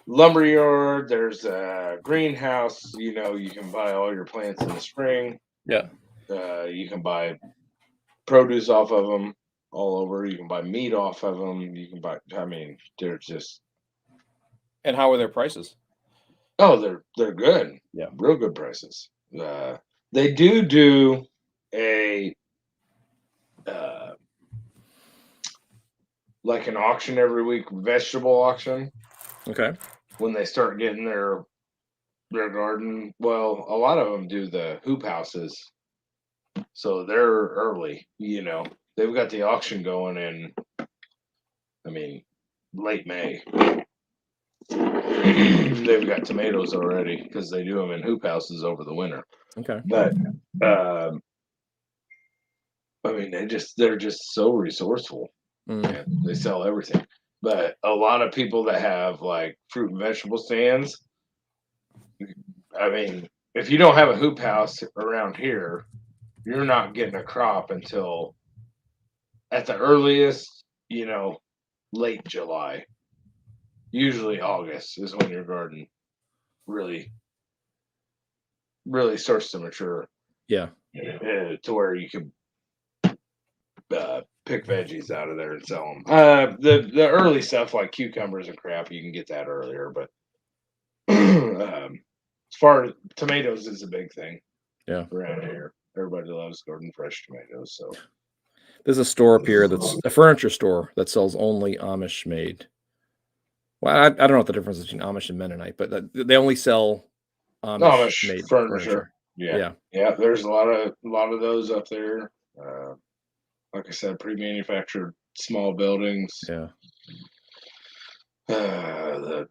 S2: lumberyard. There's a greenhouse. You can buy all your plants in the spring.
S1: Yeah.
S2: You can buy produce off of them all over. You can buy meat off of them. You can buy. I mean, they're just.
S1: And how are their prices?
S2: Oh, they're good.
S1: Yeah,
S2: real good prices. They do a like an auction every week, vegetable auction.
S1: Okay.
S2: When they start getting their garden, well, a lot of them do the hoop houses, so they're early. They've got the auction going in. I mean, late May. They've got tomatoes already because they do them in hoop houses over the winter.
S1: Okay.
S2: But I mean, they're just so resourceful.
S1: Mm,
S2: And they sell everything. But a lot of people that have like fruit and vegetable stands, I mean, if you don't have a hoop house around here, you're not getting a crop until at the earliest, late July. Usually August is when your garden really, really starts to mature
S1: yeah.
S2: to where you can pick veggies out of there and sell them. The early stuff like cucumbers and crap, you can get that earlier, but as far as tomatoes is a big thing
S1: Yeah.
S2: around here. Everybody loves garden fresh tomatoes. So
S1: There's a store up here that's a furniture store that sells only Amish made. Well, I don't know what the difference is between Amish and Mennonite, but they only sell Amish made
S2: furniture. Yeah. There's a lot of those up there. Like I said, pre-manufactured small buildings.
S1: Yeah.
S2: The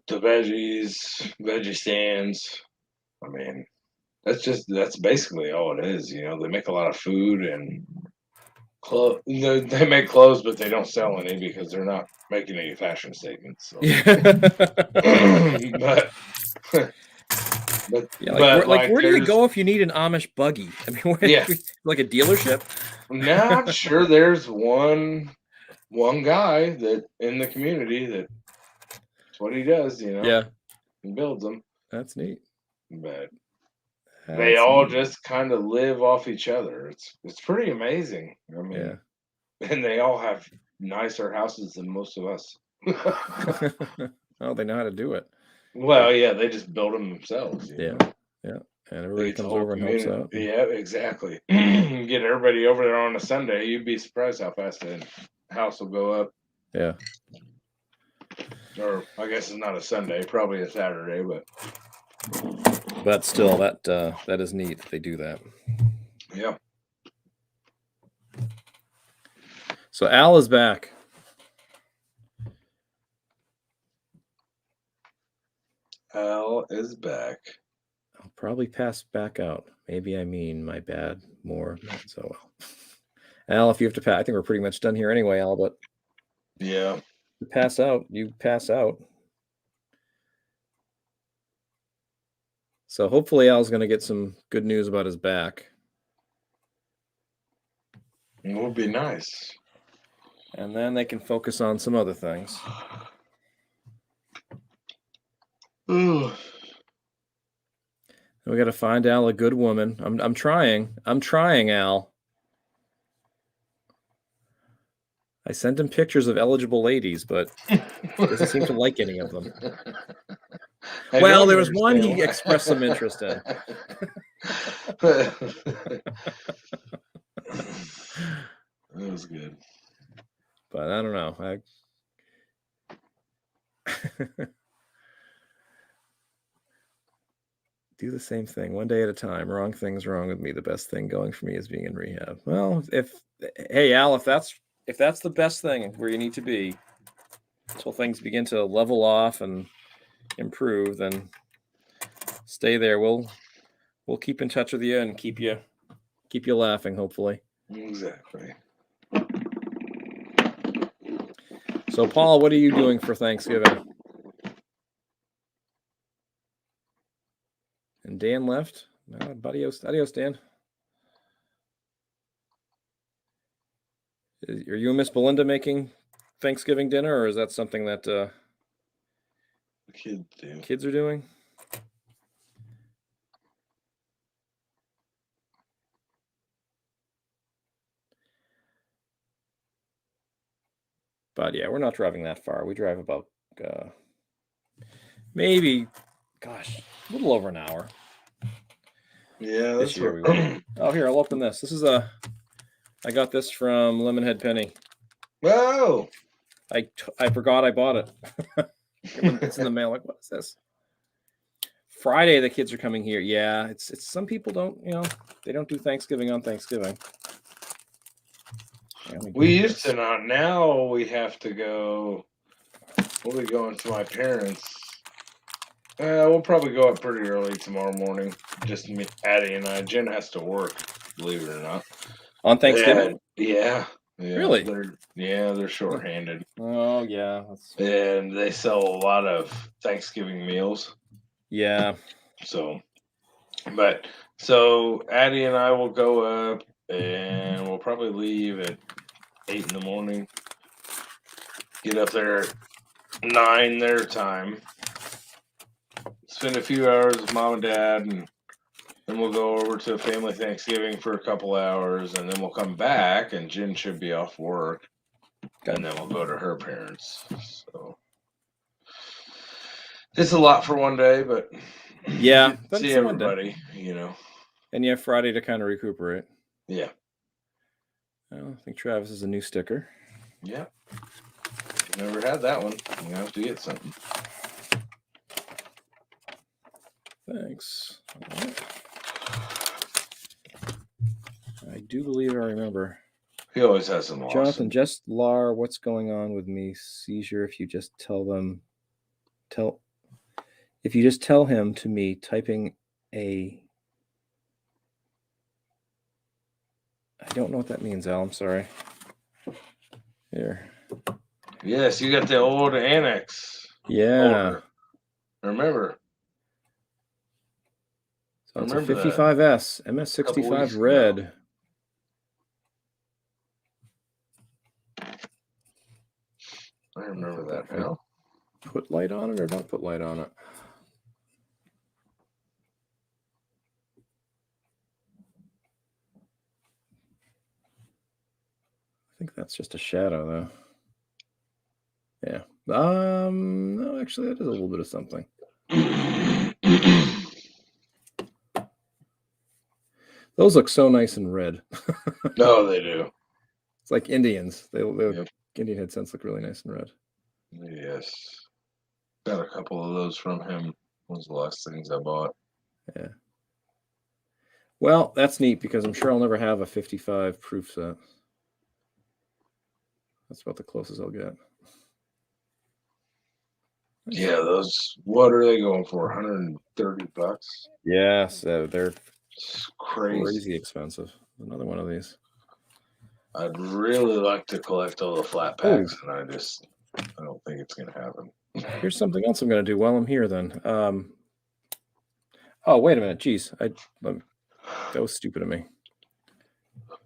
S2: veggie stands. I mean, that's basically all it is. They make a lot of food and clothes. They make clothes, but they don't sell any because they're not making any fashion statements. So. but
S1: yeah, where do you go if you need an Amish buggy? I mean, like a dealership?
S2: Not sure. There's one guy that in the community that's what he does.
S1: Yeah,
S2: he builds them.
S1: That's neat.
S2: But they all just kind of live off each other. It's pretty amazing. I mean, and they all have nicer houses than most of us.
S1: Oh, they know how to do it.
S2: Well, yeah, they just build them themselves.
S1: Yeah, and everybody comes over and helps out.
S2: Yeah, exactly. Get everybody over there on a Sunday. You'd be surprised how fast the house will go up.
S1: Yeah.
S2: Or I guess it's not a Sunday, probably a Saturday,
S1: but still, that is neat that they do that.
S2: Yeah.
S1: So Al is back.
S2: Al is back.
S1: I'll probably pass back out. Maybe I mean my bad more. Not so well. Al, if you have to pass, I think we're pretty much done here anyway, Al, but
S2: yeah.
S1: You pass out. So hopefully Al's going to get some good news about his back.
S2: It would be nice.
S1: And then they can focus on some other things.
S2: Ooh.
S1: We got to find Al a good woman. I'm trying, Al. I sent him pictures of eligible ladies, but he doesn't seem to like any of them. Well, there was one he expressed some interest in.
S2: That was good.
S1: But I don't know. Do the same thing one day at a time. Wrong thing's wrong with me. The best thing going for me is being in rehab. Well, hey Al, if that's the best thing where you need to be until things begin to level off and improve, then stay there. We'll keep in touch with you and keep you laughing, hopefully.
S2: Exactly.
S1: So Paul, what are you doing for Thanksgiving? And Dan left. Adios, Dan. Are you and Miss Belinda making Thanksgiving dinner, or is that something that kids are doing? But yeah, we're not driving that far. We drive about maybe, a little over an hour.
S2: Yeah,
S1: this year we went. Oh, here, I'll open this. This is I got this from Lemonhead Penny.
S2: Whoa!
S1: I forgot I bought it. It's in the mail. Like, what is this? Friday, the kids are coming here. Yeah, it's some people don't, they don't do Thanksgiving on Thanksgiving.
S2: We used to not. Now we have to go. We'll be going to my parents. We'll probably go up pretty early tomorrow morning. Just me, Addie, and I. Jen has to work, believe it or not.
S1: On Thanksgiving?
S2: Yeah.
S1: Really?
S2: They're shorthanded.
S1: Oh yeah.
S2: And they sell a lot of Thanksgiving meals.
S1: Yeah.
S2: So Addie and I will go up and we'll probably leave at 8 in the morning. Get up there at 9 their time. Spend a few hours with mom and dad, and then we'll go over to family Thanksgiving for a couple hours, and then we'll come back, and Jen should be off work, and then we'll go to her parents. So it's a lot for one day, but
S1: Yeah, but
S2: see
S1: it's one day.
S2: everybody,
S1: And you have Friday to kind of recuperate.
S2: Yeah.
S1: Well, I think Travis is a new sticker.
S2: Yeah. Never had that one. You have to get something.
S1: Thanks. All right. I do believe I remember.
S2: He always has some awesome.
S1: Jonathan, just Lar, what's going on with me? Seizure. If you just tell him to me, typing a. I don't know what that means, Al. I'm sorry. Here.
S2: Yes, you got the old Annex.
S1: Yeah.
S2: Holder. Remember.
S1: So it's a 55S, MS65 red.
S2: I remember that now.
S1: Put light on it or don't put light on it? I think that's just a shadow, though. Yeah. No, actually, that is a little bit of something. Those look so nice and red.
S2: No, they do.
S1: It's like Indians. Yep. Indian head scents look really nice and red.
S2: Yes. Got a couple of those from him. One was the last things I bought.
S1: Yeah. Well, that's neat because I'm sure I'll never have a 55 proof set. That's about the closest I'll get.
S2: Yeah, those. What are they going for? $130?
S1: Yes, they're
S2: crazy
S1: expensive. Another one of these.
S2: I'd really like to collect all the flat packs, and I don't think it's going to happen.
S1: Here's something else I'm going to do while I'm here. Then. Oh, wait a minute. Geez, that was stupid of me.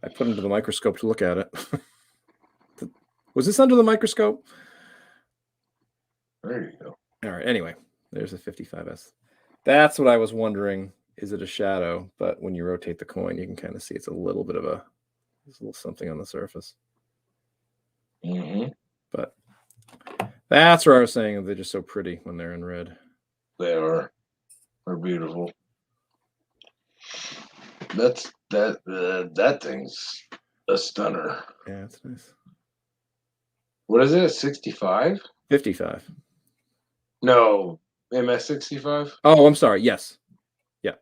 S1: I put it into the microscope to look at it. Was this under the microscope?
S2: There you go.
S1: All right. Anyway, there's a 55S. That's what I was wondering. Is it a shadow? But when you rotate the coin, you can kind of see it's a little bit of there's a little something on the surface.
S2: Mm-hmm.
S1: But that's where I was saying they're just so pretty when they're in red.
S2: They are. They're beautiful. That thing's a stunner.
S1: Yeah, it's nice.
S2: What is it? A 65?
S1: 55.
S2: No, MS65.
S1: Oh, I'm sorry. Yes. Yeah.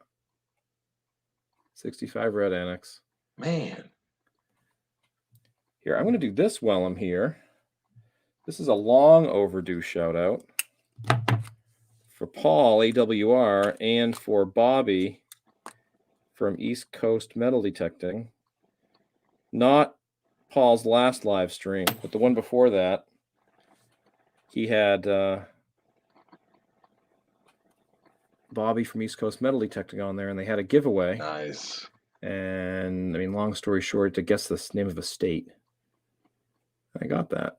S1: 65 red Annex.
S2: Man.
S1: Here, I'm going to do this while I'm here. This is a long overdue shout out for Paul AWR and for Bobby from East Coast Metal Detecting. Not Paul's last live stream, but the one before that. He had Bobby from East Coast Metal Detecting on there, and they had a giveaway.
S2: Nice.
S1: And I mean, long story short, to guess the name of the state, I got that.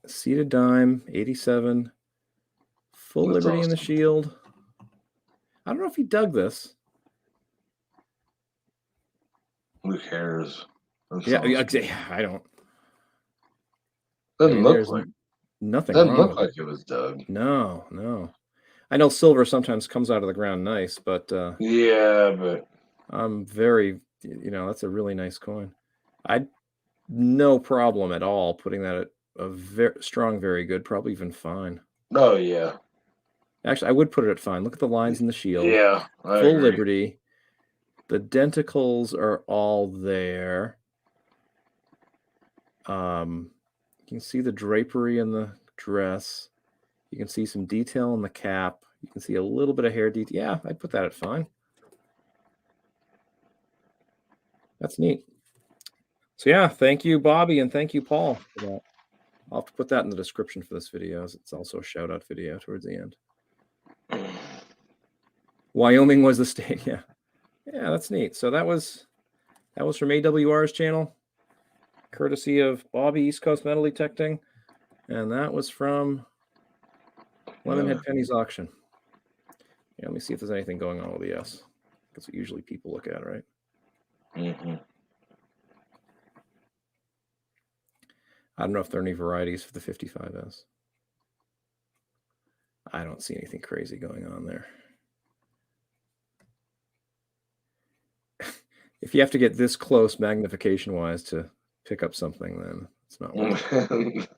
S1: Seated Dime, 87, Full
S2: That's
S1: Liberty
S2: awesome.
S1: in the Shield. I don't know if he dug this.
S2: Who cares? That's
S1: Yeah,
S2: awesome.
S1: I don't.
S2: Doesn't look like
S1: nothing.
S2: Doesn't
S1: wrong
S2: look
S1: with
S2: like it was dug.
S1: No. I know silver sometimes comes out of the ground nice, but
S2: yeah, but
S1: I'm very, that's a really nice coin. I'd no problem at all putting that at a very strong, very good, probably even fine.
S2: Oh yeah.
S1: Actually, I would put it at fine. Look at the lines in the shield.
S2: Yeah,
S1: Full
S2: agree.
S1: Liberty. The denticles are all there. You can see the drapery in the dress. You can see some detail in the cap. You can see a little bit of hair detail. Yeah, I'd put that at fine. That's neat. So yeah, thank you, Bobby, and thank you, Paul, for that. I'll have to put that in the description for this video, as it's also a shout out video towards the end. Wyoming was the state. Yeah. Yeah, that's neat. So that was from AWR's channel, courtesy of Bobby, East Coast Metal Detecting. And that was from Lemonhead Penny's auction. Yeah, let me see if there's anything going on with the S. That's what usually people look at, right?
S4: Mm-hmm.
S1: I don't know if there are any varieties for the 55S. I don't see anything crazy going on there. If you have to get this close magnification-wise to pick up something, then it's not worth it.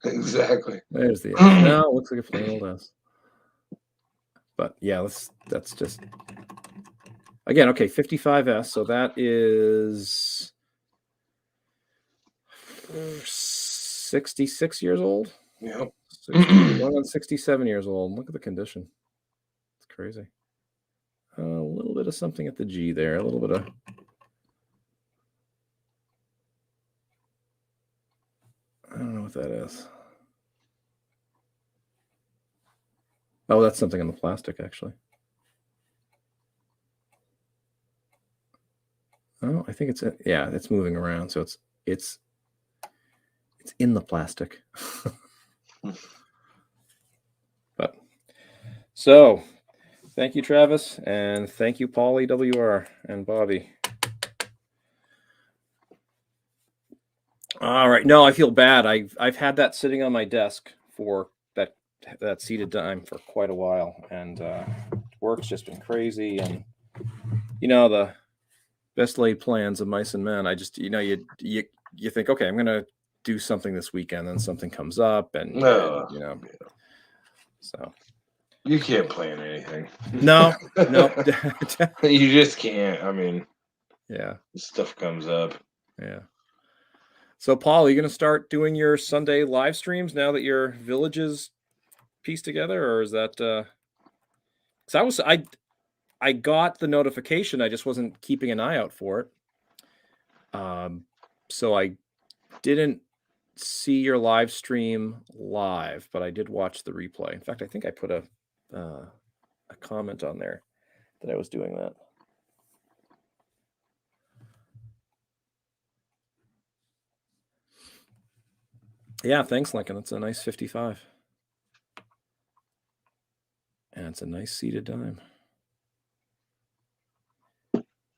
S4: Exactly.
S1: There's the S. No, it looks like a plain old S. But yeah, that's just... Again, okay, 55S, so that is 66 years old.
S4: Yep.
S1: Going on 67 years old. Look at the condition. It's crazy. A little bit of something at the G there. A little bit of... I don't know what that is. Oh, that's something on the plastic, actually. Oh, I think it's yeah, it's moving around, so it's in the plastic. But so, thank you, Travis, and thank you, Paul EWR and Bobby. All right, no, I feel bad. I've had that sitting on my desk for that seated dime for quite a while, and work's just been crazy, and the best laid plans of mice and men. I just you think, okay, I'm gonna do something this weekend, then something comes up, and so
S4: you can't plan anything.
S1: No.
S4: You just can't. I mean,
S1: Yeah,
S4: stuff comes up.
S1: Yeah. So, Paul, are you going to start doing your Sunday live streams now that your village is pieced together, or is that? Because I got the notification, I just wasn't keeping an eye out for it. So I didn't see your live stream live, but I did watch the replay. In fact, I think I put a comment on there that I was doing that. Yeah, thanks, Lincoln. It's a nice 55. And it's a nice seated dime.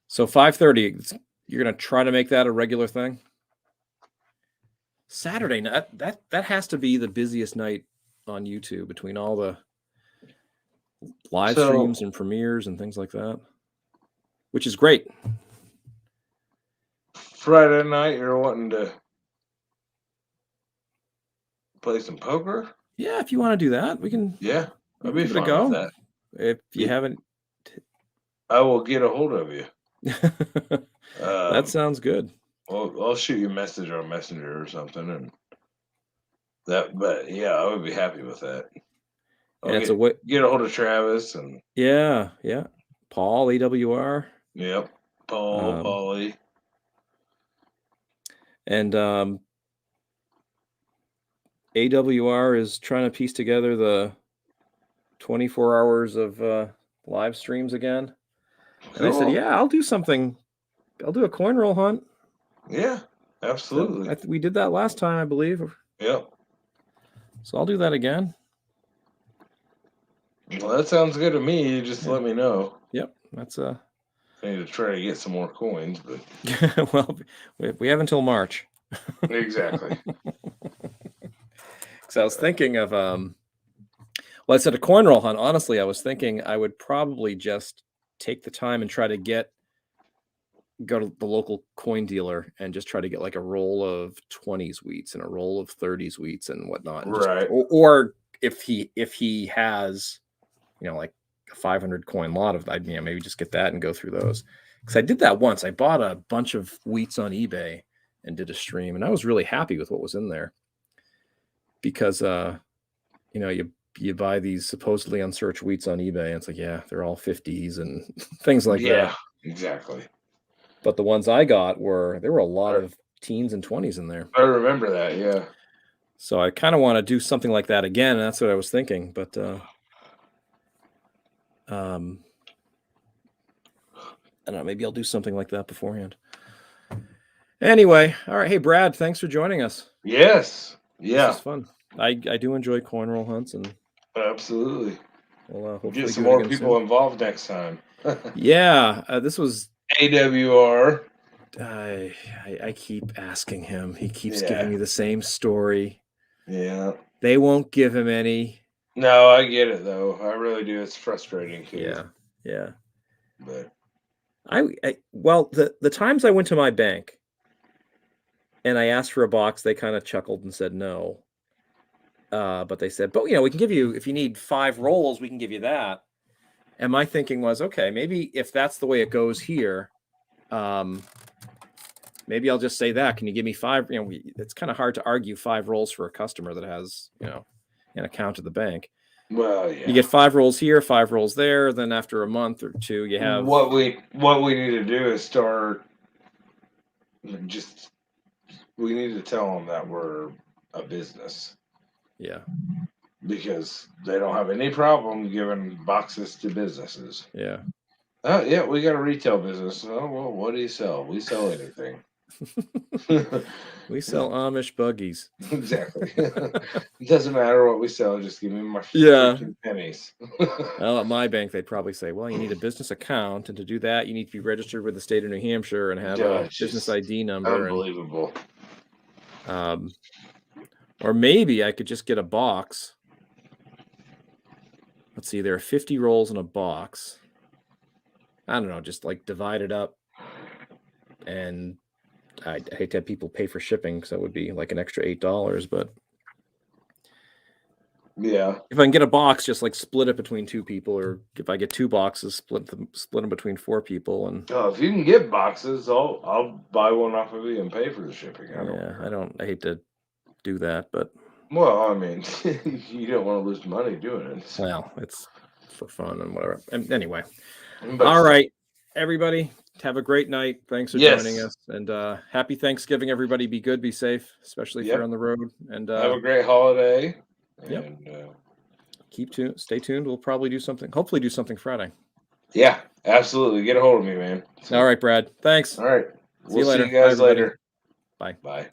S1: So 5:30, you're going to try to make that a regular thing? Saturday night, that has to be the busiest night on YouTube between all the live streams and premieres and things like that, which is great.
S4: Friday night, you're wanting to play some poker?
S1: Yeah, if you want to do that, we can.
S4: Yeah, I'd be
S1: give it a
S4: fine
S1: go.
S4: with that.
S1: If you haven't,
S4: I will get a hold of you.
S1: That sounds good.
S4: I'll shoot you a message on Messenger or something, and that. But yeah, I would be happy with that.
S1: And it's a way.
S4: Get a hold of Travis and
S1: Yeah. Paul EWR.
S4: Yep, Paulie.
S1: And AWR is trying to piece together the 24 hours of live streams again. And I said, yeah, I'll do something. I'll do a coin roll hunt.
S4: Yeah, absolutely.
S1: We did that last time, I believe.
S4: Yep.
S1: So I'll do that again.
S4: Well, that sounds good to me. You just let me know.
S1: Yep, that's
S4: I need to try to get some more coins, but
S1: well, we have until March.
S4: Exactly.
S1: Because I was thinking of well, I said a coin roll hunt. Honestly, I was thinking I would probably just take the time and try to go to the local coin dealer and just try to get like a roll of 20s wheats and a roll of 30s wheats and whatnot.
S4: Right.
S1: Or if he has, like a 500 coin lot of, maybe just get that and go through those. Because I did that once. I bought a bunch of wheats on eBay and did a stream, and I was really happy with what was in there. Because you buy these supposedly unsearched wheats on eBay, and it's like, yeah, they're all 50s and things like that.
S4: Yeah, exactly.
S1: But the ones I got there were a lot of teens and 20s in there.
S4: I remember that. Yeah.
S1: So I kind of want to do something like that again. And that's what I was thinking. But I don't know. Maybe I'll do something like that beforehand. Anyway, all right. Hey, Brad, thanks for joining us.
S4: Yes.
S1: This
S4: Yeah.
S1: is fun. I do enjoy coin roll hunts, and
S4: Absolutely.
S1: we'll hopefully
S4: Get some
S1: do it
S4: more
S1: again
S4: people
S1: soon.
S4: involved next time.
S1: Yeah, this was.
S4: AWR.
S1: I keep asking him. He keeps
S4: Yeah.
S1: giving me the same story.
S4: Yeah.
S1: They won't give him any.
S4: No, I get it though. I really do. It's frustrating too.
S1: Yeah, yeah.
S4: But
S1: Well, the times I went to my bank and I asked for a box, they kind of chuckled and said no. But they said, but we can give you, if you need 5 rolls, we can give you that. And my thinking was, okay, maybe if that's the way it goes here, maybe I'll just say that. Can you give me 5? It's kind of hard to argue 5 rolls for a customer that has, an account at the bank.
S4: well, yeah.
S1: You get 5 rolls here, 5 rolls there. Then after a month or 2, you have
S4: what we need to do is start. We need to tell them that we're a business
S1: yeah,
S4: because they don't have any problem giving boxes to businesses.
S1: yeah.
S4: Oh yeah, we got a retail business. Oh well, what do you sell? We sell anything.
S1: We sell Amish buggies.
S4: Exactly. It doesn't matter what we sell. Just give me my
S1: Yeah.
S4: freaking pennies.
S1: Well, at my bank, they'd probably say, well, you need a business account. And to do that, you need to be registered with the state of New Hampshire and have
S4: Yeah,
S1: a
S4: it's
S1: business
S4: just
S1: ID number.
S4: Unbelievable.
S1: And, or maybe I could just get a box. Let's see, there are 50 rolls in a box. I don't know, just like divide it up. And I hate to have people pay for shipping because that would be like an extra $8. But
S4: Yeah.
S1: if I can get a box, just like split it between 2 people, or if I get 2 boxes, split them between 4 people. And
S4: Oh, if you can get boxes, I'll buy one off of you and pay for the shipping.
S1: I hate to do that, but
S4: Well, I mean, you don't want to lose money doing it. So.
S1: well, it's for fun and whatever. And anyway,
S4: But
S1: all right, everybody, have a great night. Thanks for joining
S4: Yes.
S1: us, and happy Thanksgiving, everybody. Be good, be safe, especially if
S4: Yep.
S1: you're on the road. And
S4: have a great holiday.
S1: Yep.
S4: And
S1: stay tuned. We'll probably hopefully do something Friday.
S4: yeah, absolutely. Get a hold of me, man. So,
S1: All right, Brad. Thanks.
S4: All right.
S1: See you
S4: We'll see
S1: later.
S4: you guys
S1: Bye, everybody.
S4: later.
S1: Bye.
S4: Bye.